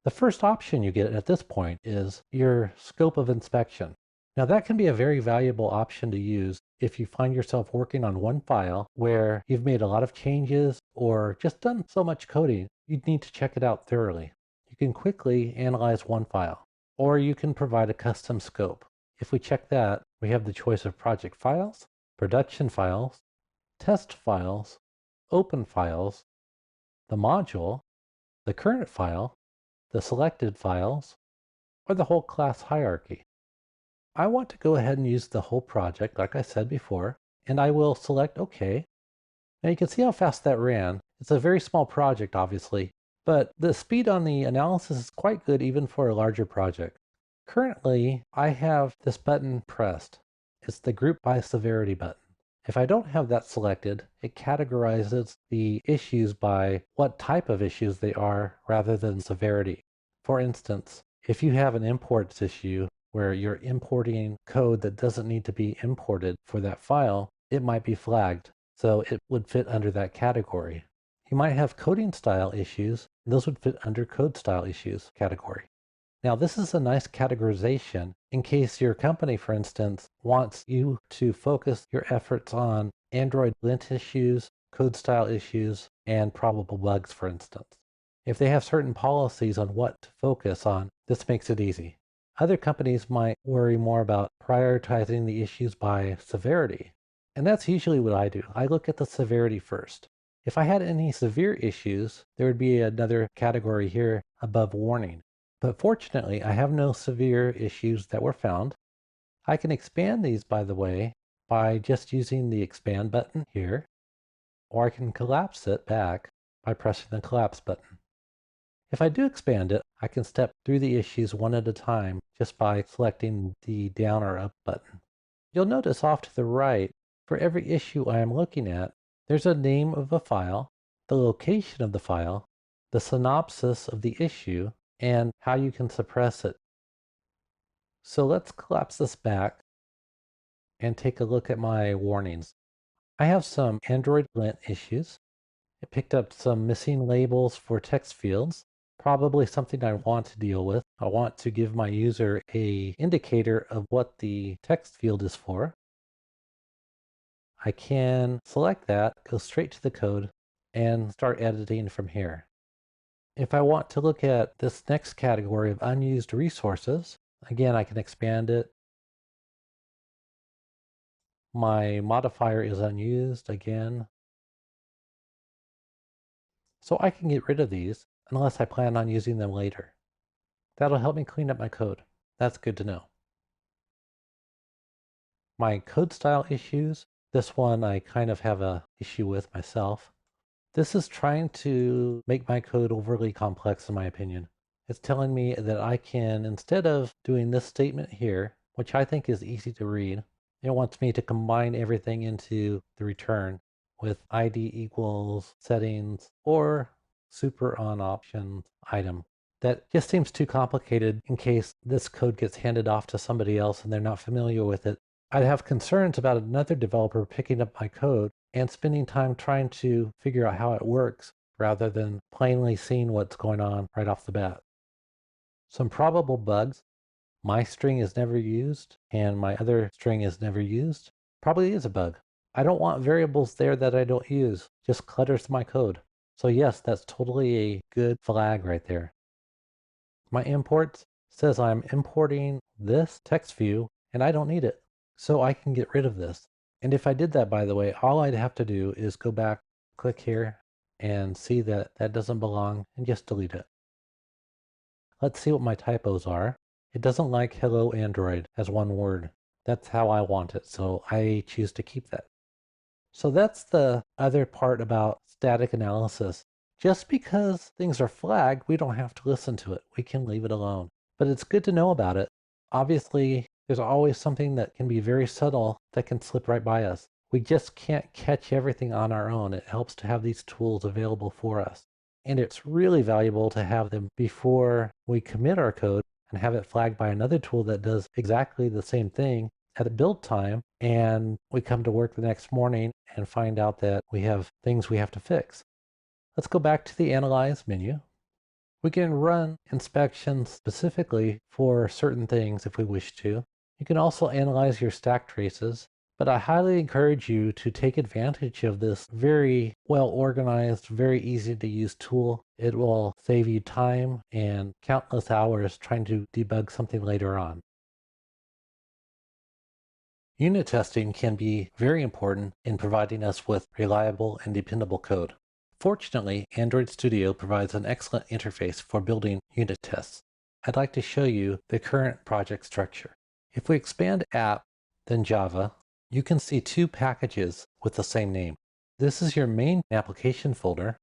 The first option you get at this point is your scope of inspection. Now that can be a very valuable option to use if you find yourself working on one file where you've made a lot of changes or just done so much coding, you'd need to check it out thoroughly. You can quickly analyze one file, or you can provide a custom scope. If we check that, we have the choice of project files, production files, test files, open files, the module, the current file, the selected files, or the whole class hierarchy. I want to go ahead and use the whole project, like I said before, and I will select OK. Now you can see how fast that ran. It's a very small project, obviously, but the speed on the analysis is quite good even for a larger project. Currently, I have this button pressed. It's the Group by Severity button. If I don't have that selected, it categorizes the issues by what type of issues they are rather than severity. For instance, if you have an imports issue where you're importing code that doesn't need to be imported for that file, it might be flagged, so it would fit under that category. You might have coding style issues, and those would fit under code style issues category. Now, this is a nice categorization in case your company, for instance, wants you to focus your efforts on Android lint issues, code style issues, and probable bugs, for instance. If they have certain policies on what to focus on, this makes it easy. Other companies might worry more about prioritizing the issues by severity, and that's usually what I do. I look at the severity first. If I had any severe issues, there would be another category here above warning. But fortunately, I have no severe issues that were found. I can expand these, by the way, by just using the expand button here, or I can collapse it back by pressing the collapse button. If I do expand it, I can step through the issues one at a time just by selecting the down or up button. You'll notice off to the right, for every issue I am looking at, there's a name of a file, the location of the file, the synopsis of the issue, and how you can suppress it. So let's collapse this back. and take a look at my warnings. I have some Android lint issues. It picked up some missing labels for text fields, probably something I want to deal with. I want to give my user a indicator of what the text field is for. I can select that, go straight to the code, and start editing from here. If I want to look at this next category of unused resources, again, I can expand it. My modifier is unused again. So I can get rid of these unless I plan on using them later. That'll help me clean up my code. That's good to know. My code style issues, this one I kind of have a issue with myself. This is trying to make my code overly complex in my opinion. It's telling me that I can, instead of doing this statement here, which I think is easy to read, it wants me to combine everything into the return with ID equals settings or super on options item. That just seems too complicated in case this code gets handed off to somebody else and they're not familiar with it. I'd have concerns about another developer picking up my code and spending time trying to figure out how it works rather than plainly seeing what's going on right off the bat. Some probable bugs. My string is never used and my other string is never used. Probably is a bug. I don't want variables there that I don't use. Just clutters my code. So yes, that's totally a good flag right there. My imports says I'm importing this text view and I don't need it. So I can get rid of this. And if I did that, by the way, all I'd have to do is go back, click here, and see that that doesn't belong and just delete it. Let's see what my typos are. It doesn't like hello Android as one word. That's how I want it, so I choose to keep that. So that's the other part about static analysis. Just because things are flagged, we don't have to listen to it. We can leave it alone. But it's good to know about it. Obviously, there's always something that can be very subtle that can slip right by us. We just can't catch everything on our own. It helps to have these tools available for us. And it's really valuable to have them before we commit our code and have it flagged by another tool that does exactly the same thing at build time, and we come to work the next morning and find out that we have things we have to fix. Let's go back to the Analyze menu. We can run inspections specifically for certain things if we wish to. You can also analyze your stack traces, but I highly encourage you to take advantage of this very well organized, very easy to use tool. It will save you time and countless hours trying to debug something later on. Unit testing can be very important in providing us with reliable and dependable code. Fortunately, Android Studio provides an excellent interface for building unit tests. I'd like to show you the current project structure. If we expand app, then Java, you can see two packages with the same name. This is your main application folder.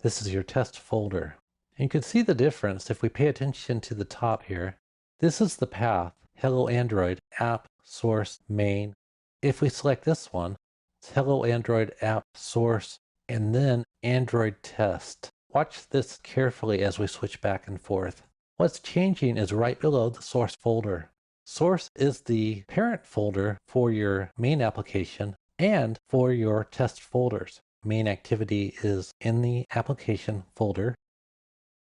This is your test folder. And you can see the difference if we pay attention to the top here. This is the path, Hello Android, app, source, main. If we select this one, it's Hello Android, app, source, and then Android test. Watch this carefully as we switch back and forth. What's changing is right below the source folder. Source is the parent folder for your main application and for your test folders. Main activity is in the application folder.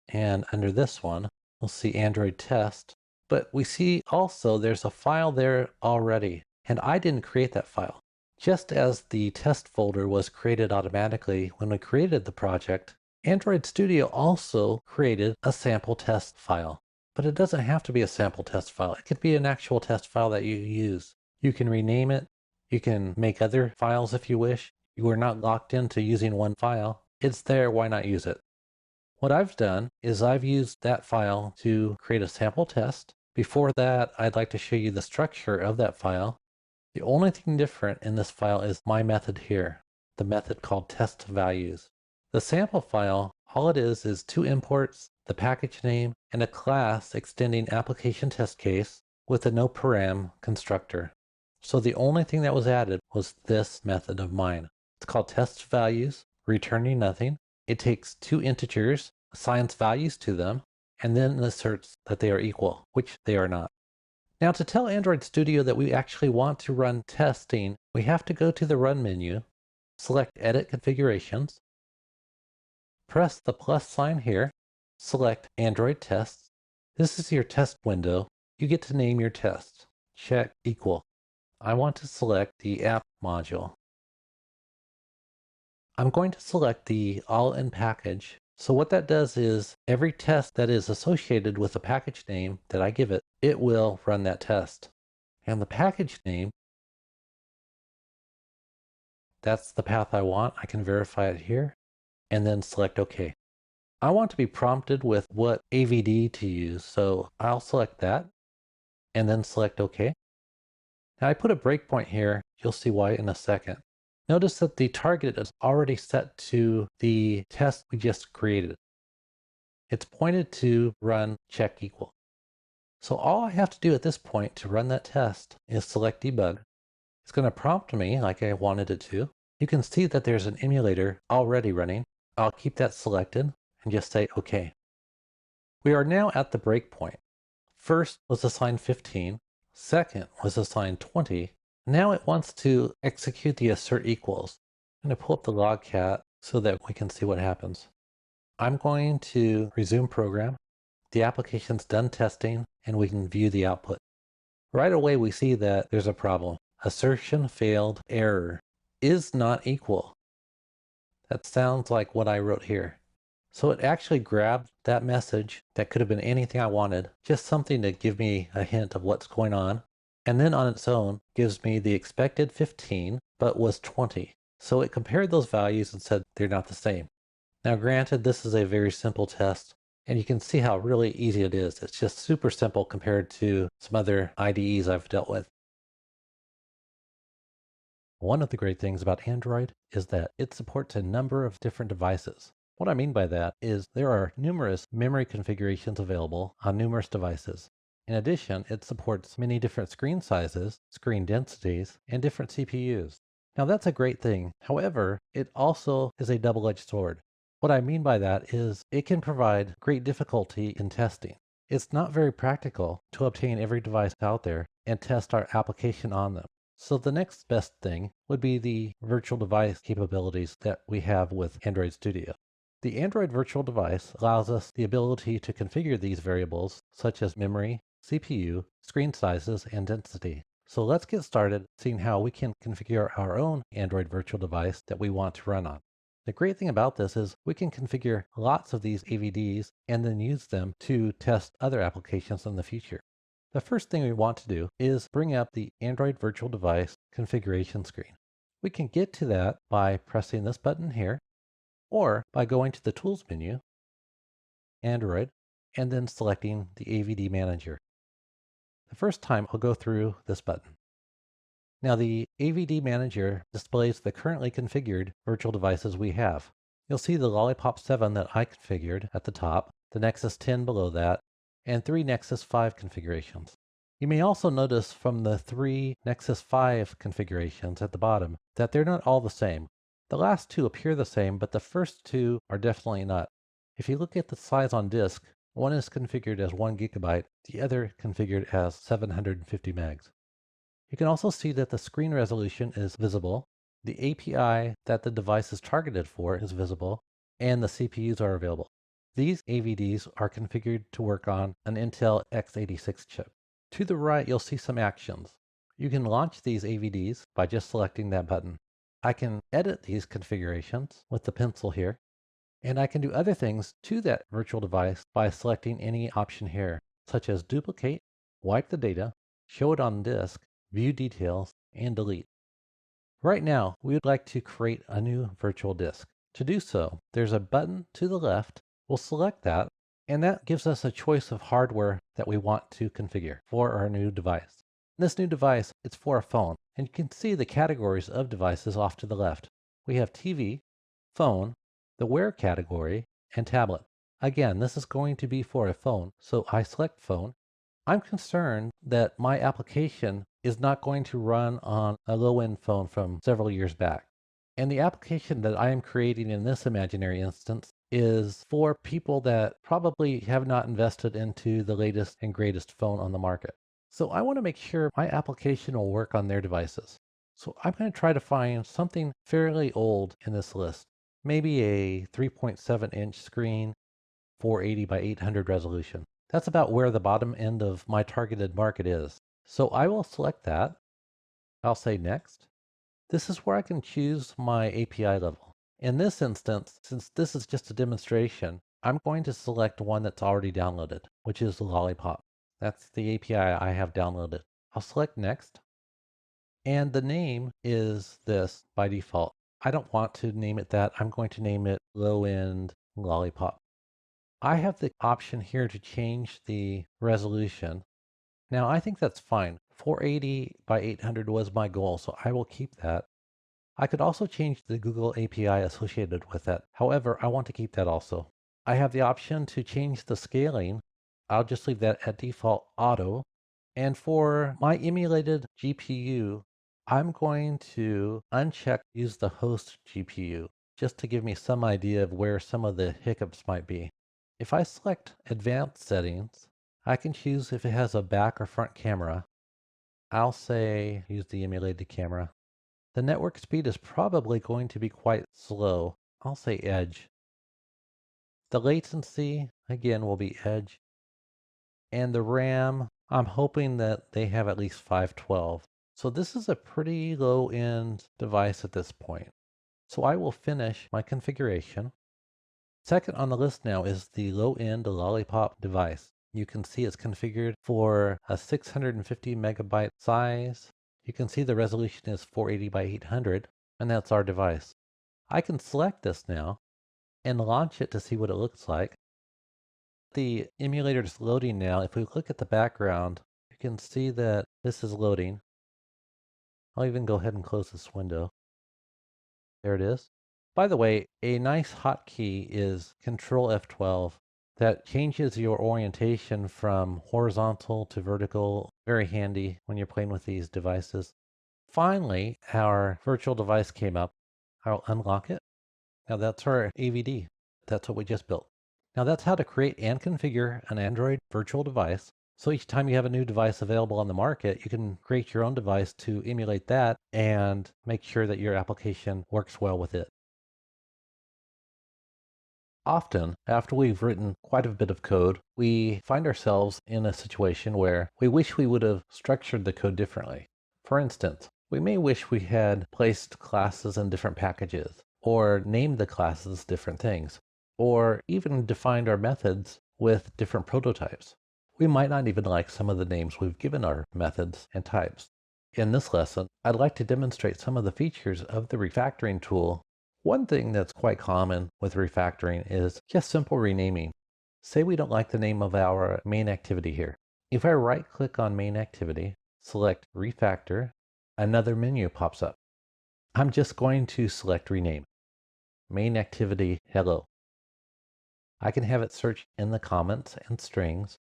And under this one, we'll see Android test. But we see also there's a file there already. And I didn't create that file. Just as the test folder was created automatically when we created the project, Android Studio also created a sample test file. But it doesn't have to be a sample test file. It could be an actual test file that you use. You can rename it. You can make other files if you wish. You are not locked into using one file. It's there, why not use it? What I've done is I've used that file to create a sample test. Before that, I'd like to show you the structure of that file. The only thing different in this file is my method here, the method called test values. The sample file, all it is two imports, the package name, and a class extending application test case with a noparam constructor. So the only thing that was added was this method of mine. It's called test values, returning nothing. It takes two integers, assigns values to them, and then asserts that they are equal, which they are not. Now, to tell Android Studio that we actually want to run testing, we have to go to the Run menu, select Edit Configurations, press the plus sign here, select Android Tests. This is your test window. You get to name your test. Check Equal. I want to select the App module. I'm going to select the All-in package. So what that does is every test that is associated with a package name that I give it, it will run that test. And the package name, that's the path I want. I can verify it here and then select OK. I want to be prompted with what AVD to use, so I'll select that and then select OK. Now I put a breakpoint here. You'll see why in a second. Notice that the target is already set to the test we just created. It's pointed to run check equal. So all I have to do at this point to run that test is select debug. It's going to prompt me like I wanted it to. You can see that there's an emulator already running. I'll keep that selected and just say OK. We are now at the breakpoint. First was assigned 15. Second was assigned 20. Now it wants to execute the assert equals. I'm going to pull up the logcat so that we can see what happens. I'm going to resume program. The application's done testing and we can view the output. Right away we see that there's a problem. Assertion failed, error is not equal. That sounds like what I wrote here. So it actually grabbed that message that could have been anything I wanted, just something to give me a hint of what's going on. And then on its own gives me the expected 15, but was 20. So it compared those values and said they're not the same. Now granted, this is a very simple test, and you can see how really easy it is. It's just super simple compared to some other IDEs I've dealt with. One of the great things about Android is that it supports a number of different devices. What I mean by that is there are numerous memory configurations available on numerous devices. In addition, it supports many different screen sizes, screen densities, and different CPUs. Now that's a great thing. However, it also is a double-edged sword. What I mean by that is it can provide great difficulty in testing. It's not very practical to obtain every device out there and test our application on them. So the next best thing would be the virtual device capabilities that we have with Android Studio. The Android virtual device allows us the ability to configure these variables such as memory, CPU, screen sizes, and density. So let's get started seeing how we can configure our own Android virtual device that we want to run on. The great thing about this is we can configure lots of these AVDs and then use them to test other applications in the future. The first thing we want to do is bring up the Android virtual device configuration screen. We can get to that by pressing this button here, or by going to the Tools menu, Android, and then selecting the AVD Manager. The first time I'll go through this button. Now the AVD Manager displays the currently configured virtual devices we have. You'll see the Lollipop 7 that I configured at the top, the Nexus 10 below that, and 3 Nexus 5 configurations. You may also notice from the 3 Nexus 5 configurations at the bottom that they're not all the same. The last 2 appear the same, but the first 2 are definitely not. If you look at the size on disk, one is configured as 1 gigabyte, the other configured as 750 megs. You can also see that the screen resolution is visible, the API that the device is targeted for is visible, and the CPUs are available. These AVDs are configured to work on an Intel x86 chip. To the right, you'll see some actions. You can launch these AVDs by just selecting that button. I can edit these configurations with the pencil here, and I can do other things to that virtual device by selecting any option here, such as duplicate, wipe the data, show it on disk, view details, and delete. Right now, we would like to create a new virtual disk. To do so, there's a button to the left. We'll select that, and that gives us a choice of hardware that we want to configure for our new device. This new device is for a phone, and you can see the categories of devices off to the left. We have TV, phone, the Wear category, and tablet. Again, this is going to be for a phone, so I select phone. I'm concerned that my application is not going to run on a low-end phone from several years back. And the application that I am creating in this imaginary instance is for people that probably have not invested into the latest and greatest phone on the market. So I want to make sure my application will work on their devices. So I'm going to try to find something fairly old in this list. Maybe a 3.7-inch screen, 480 by 800 resolution. That's about where the bottom end of my targeted market is. So I will select that. I'll say next. This is where I can choose my API level. In this instance, since this is just a demonstration, I'm going to select one that's already downloaded, which is Lollipop. That's the API I have downloaded. I'll select next. And the name is this by default. I don't want to name it that. I'm going to name it low-end Lollipop. I have the option here to change the resolution. Now I think that's fine. 480 by 800 was my goal, so I will keep that. I could also change the Google API associated with that. However, I want to keep that also. I have the option to change the scaling. I'll just leave that at default auto. And for my emulated GPU, I'm going to uncheck use the host GPU just to give me some idea of where some of the hiccups might be. If I select advanced settings, I can choose if it has a back or front camera. I'll say use the emulated camera. The network speed is probably going to be quite slow. I'll say edge. The latency, again, will be edge. And the RAM, I'm hoping that they have at least 512. So this is a pretty low-end device at this point. So I will finish my configuration. Second on the list now is the low-end Lollipop device. You can see it's configured for a 650 megabyte size. You can see the resolution is 480 by 800, and that's our device. I can select this now and launch it to see what it looks like. The emulator is loading now. If we look at the background, you can see that this is loading. I'll even go ahead and close this window. There it is. By the way, a nice hotkey is Control F12 that changes your orientation from horizontal to vertical. Very handy when you're playing with these devices. Finally, our virtual device came up. I'll unlock it. Now that's our AVD. That's what we just built. Now that's how to create and configure an Android virtual device. So each time you have a new device available on the market, you can create your own device to emulate that and make sure that your application works well with it. Often, after we've written quite a bit of code, we find ourselves in a situation where we wish we would have structured the code differently. For instance, we may wish we had placed classes in different packages, or named the classes different things, or even defined our methods with different prototypes. We might not even like some of the names we've given our methods and types. In this lesson, I'd like to demonstrate some of the features of the refactoring tool. One thing that's quite common with refactoring is just simple renaming. Say we don't like the name of our main activity here. If I right-click on main activity, select refactor, another menu pops up. I'm just going to select rename. Main activity hello. I can have it search in the comments and strings,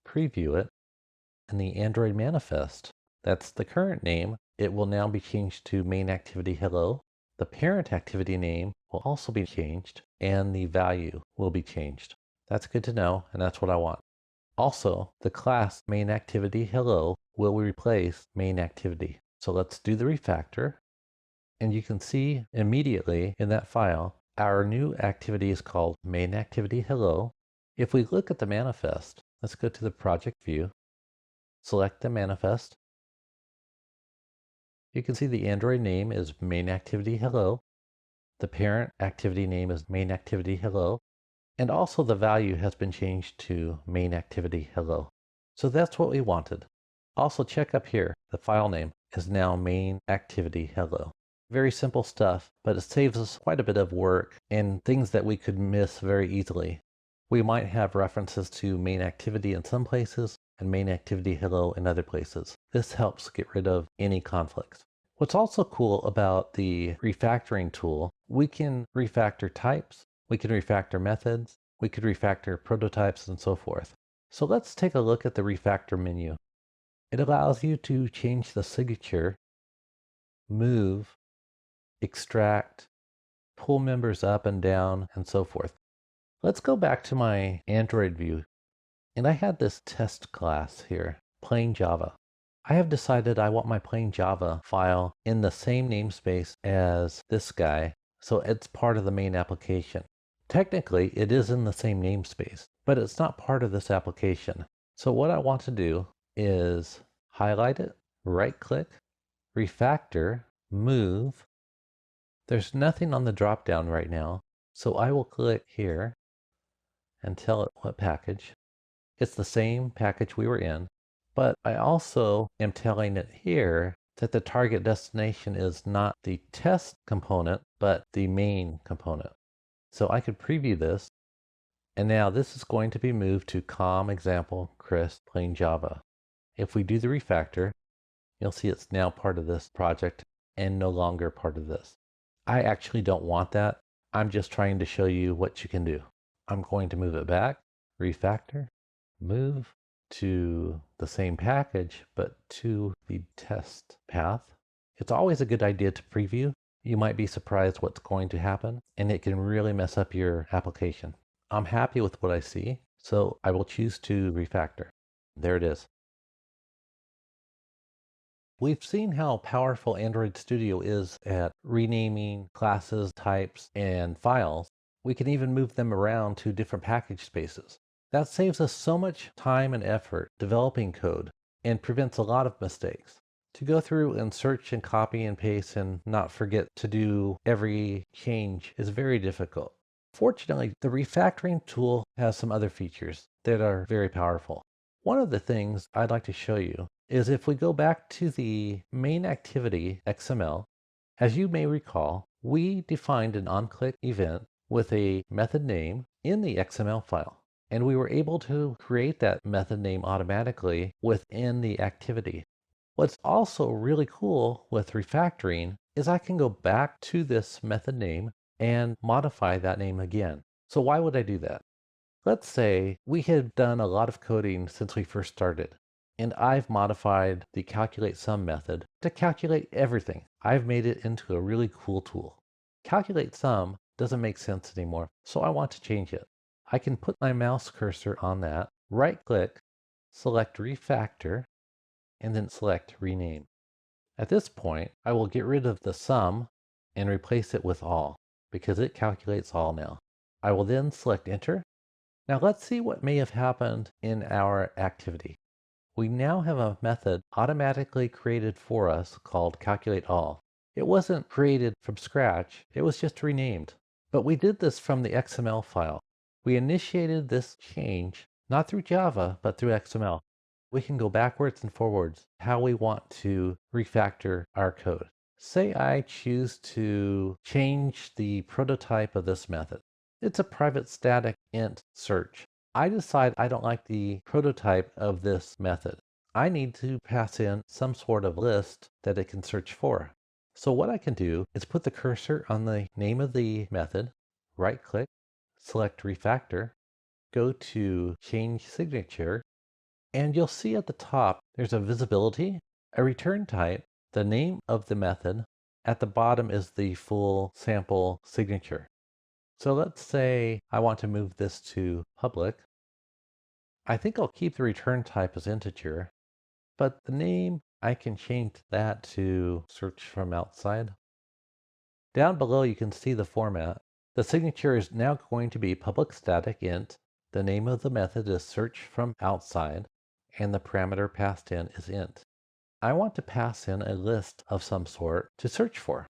preview it, and the Android manifest. That's the current name. It will now be changed to main activity hello. The parent activity name will also be changed, and the value will be changed. That's good to know, and that's what I want. Also, the class main activity hello will replace main activity. So let's do the refactor, and you can see immediately in that file, our new activity is called main activity hello. If we look at the manifest, let's go to the project view, select the manifest. You can see the Android name is main activity hello. The parent activity name is main activity hello. And also the value has been changed to main activity hello. So that's what we wanted. Also check up here, the file name is now main activity hello. Very simple stuff, but it saves us quite a bit of work and things that we could miss very easily. We might have references to main activity in some places and main activity hello in other places. This helps get rid of any conflicts. What's also cool about the refactoring tool, we can refactor types, we can refactor methods, we could refactor prototypes and so forth. So let's take a look at the refactor menu. It allows you to change the signature, move, extract, pull members up and down, and so forth. Let's go back to my Android view. And I had this test class here. plain Java. I have decided I want my plain Java file in the same namespace as this guy, so it's part of the main application. Technically, it is in the same namespace, but it's not part of this application. So what I want to do is highlight it, right-click, refactor, move. There's nothing on the drop-down right now, so I will click here and tell it what package. It's the same package we were in, but I also am telling it here that the target destination is not the test component, but the main component. So I could preview this, and now this is going to be moved to com example Chris plain Java. If we do the refactor, you'll see it's now part of this project and no longer part of this. I actually don't want that. I'm just trying to show you what you can do. I'm going to move it back, refactor, move to the same package, but to the test path. It's always a good idea to preview. You might be surprised what's going to happen, and it can really mess up your application. I'm happy with what I see, so I will choose to refactor. There it is. We've seen how powerful Android Studio is at renaming classes, types, and files. We can even move them around to different package spaces. That saves us so much time and effort developing code and prevents a lot of mistakes. To go through and search and copy and paste and not forget to do every change is very difficult. Fortunately, the refactoring tool has some other features that are very powerful. One of the things I'd like to show you is if we go back to the main activity XML, as you may recall, we defined an onClick event with a method name in the XML file. And we were able to create that method name automatically within the activity. What's also really cool with refactoring is I can go back to this method name and modify that name again. So why would I do that? Let's say we had done a lot of coding since we first started, and I've modified the calculate sum method to calculate everything. I've made it into a really cool tool. Calculate sum doesn't make sense anymore, so I want to change it. I can put my mouse cursor on that, right click, select refactor, and then select rename. At this point, I will get rid of the sum and replace it with all, because it calculates all now. I will then select enter. Now let's see what may have happened in our activity. We now have a method automatically created for us called calculateAll. It wasn't created from scratch, it was just renamed. But we did this from the XML file. We initiated this change not through Java, but through XML. We can go backwards and forwards how we want to refactor our code. Say I choose to change the prototype of this method. It's a private static int search. I decide I don't like the prototype of this method. I need to pass in some sort of list that it can search for. So what I can do is put the cursor on the name of the method, right click, select refactor, go to change signature, and you'll see at the top there's a visibility, a return type, the name of the method. At the bottom is the full sample signature. So let's say I want to move this to public. I think I'll keep the return type as integer, but the name, I can change that to search from outside. Down below you can see the format. The signature is now going to be public static int. The name of the method is search from outside, and the parameter passed in is int. I want to pass in a list of some sort to search for.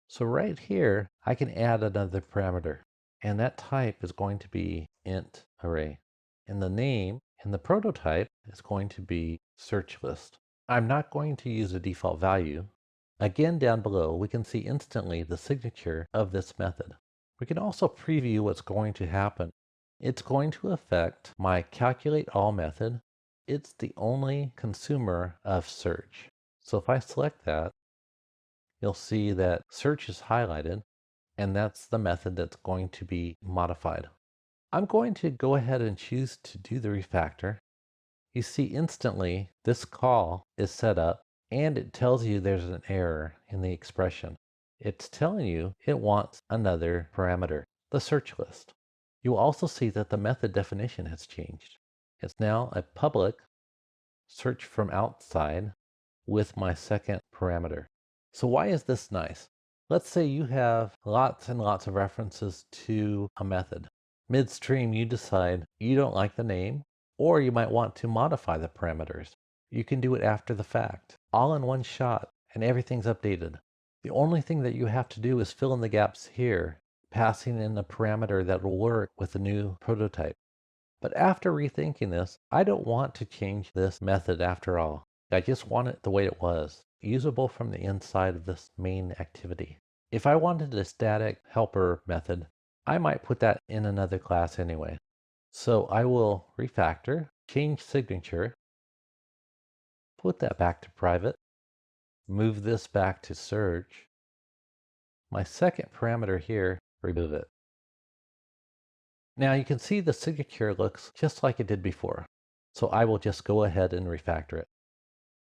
So right here, I can add another parameter, and that type is going to be int array. And the name and the prototype is going to be search list. I'm not going to use a default value. Again, down below, we can see instantly the signature of this method. We can also preview what's going to happen. It's going to affect my calculate all method. It's the only consumer of search. So if I select that, you'll see that search is highlighted, and that's the method that's going to be modified. I'm going to go ahead and choose to do the refactor. You see instantly this call is set up, and it tells you there's an error in the expression. It's telling you it wants another parameter, the search list. You will also see that the method definition has changed. It's now a public search from outside with my second parameter. So why is this nice? Let's say you have lots and lots of references to a method. Midstream, you decide you don't like the name, or you might want to modify the parameters. You can do it after the fact, all in one shot, and everything's updated. The only thing that you have to do is fill in the gaps here, passing in a parameter that will work with the new prototype. But after rethinking this, I don't want to change this method after all. I just want it the way it was, usable from the inside of this main activity. If I wanted a static helper method, I might put that in another class anyway. So I will refactor, change signature, put that back to private, move this back to search. My second parameter here, remove it. Now you can see the signature looks just like it did before. So I will just go ahead and refactor it.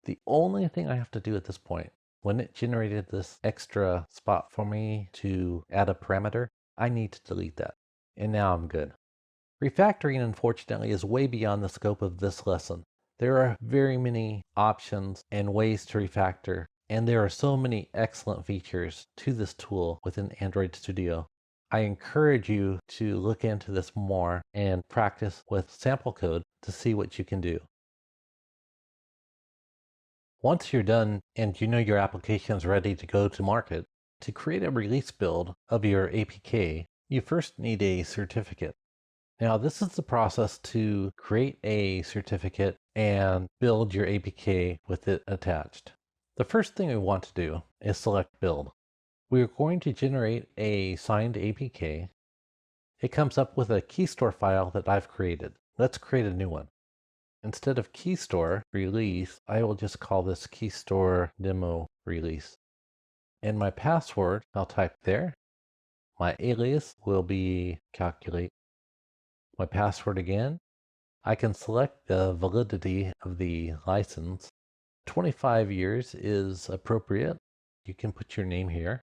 The only thing I have to do at this point, when it generated this extra spot for me to add a parameter, I need to delete that. And now I'm good. Refactoring, unfortunately, is way beyond the scope of this lesson. There are very many options and ways to refactor, and there are so many excellent features to this tool within Android Studio. I encourage you to look into this more and practice with sample code to see what you can do. Once you're done and you know your application is ready to go to market, to create a release build of your APK, you first need a certificate. Now, this is the process to create a certificate and build your APK with it attached. The first thing we want to do is select build. We are going to generate a signed APK. It comes up with a keystore file that I've created. Let's create a new one. Instead of keystore release, I will just call this keystore demo release. And my password, I'll type there. My alias will be calculate. My password again. I can select the validity of the license. 25 years is appropriate. You can put your name here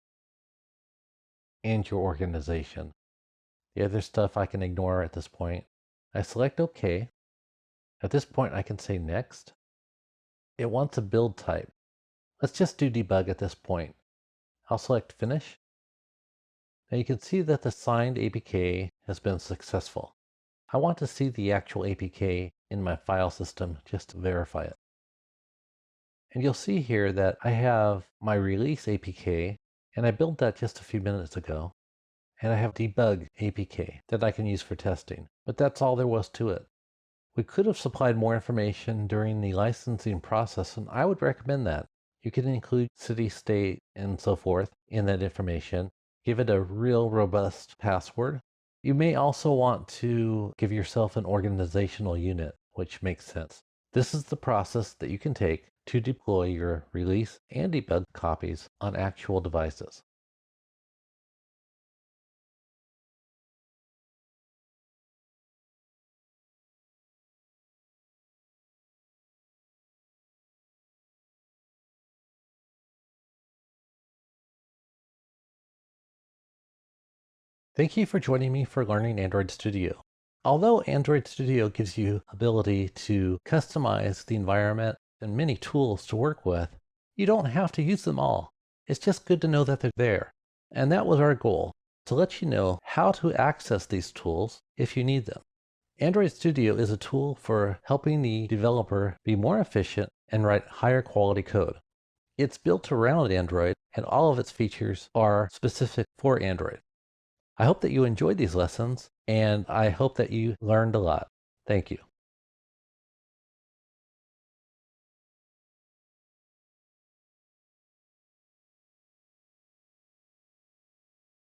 and your organization. The other stuff I can ignore at this point. I select OK. At this point, I can say next. It wants a build type. Let's just do debug at this point. I'll select finish. Now you can see that the signed APK has been successful. I want to see the actual APK in my file system just to verify it. And you'll see here that I have my release APK, and I built that just a few minutes ago. And I have debug APK that I can use for testing, but that's all there was to it. We could have supplied more information during the licensing process, and I would recommend that. You can include city, state, and so forth in that information. Give it a real robust password. You may also want to give yourself an organizational unit, which makes sense. This is the process that you can take to deploy your release and debug copies on actual devices. Thank you for joining me for learning Android Studio. Although Android Studio gives you ability to customize the environment and many tools to work with, you don't have to use them all. It's just good to know that they're there. And that was our goal, to let you know how to access these tools if you need them. Android Studio is a tool for helping the developer be more efficient and write higher quality code. It's built around Android, and all of its features are specific for Android. I hope that you enjoyed these lessons, and I hope that you learned a lot. Thank you.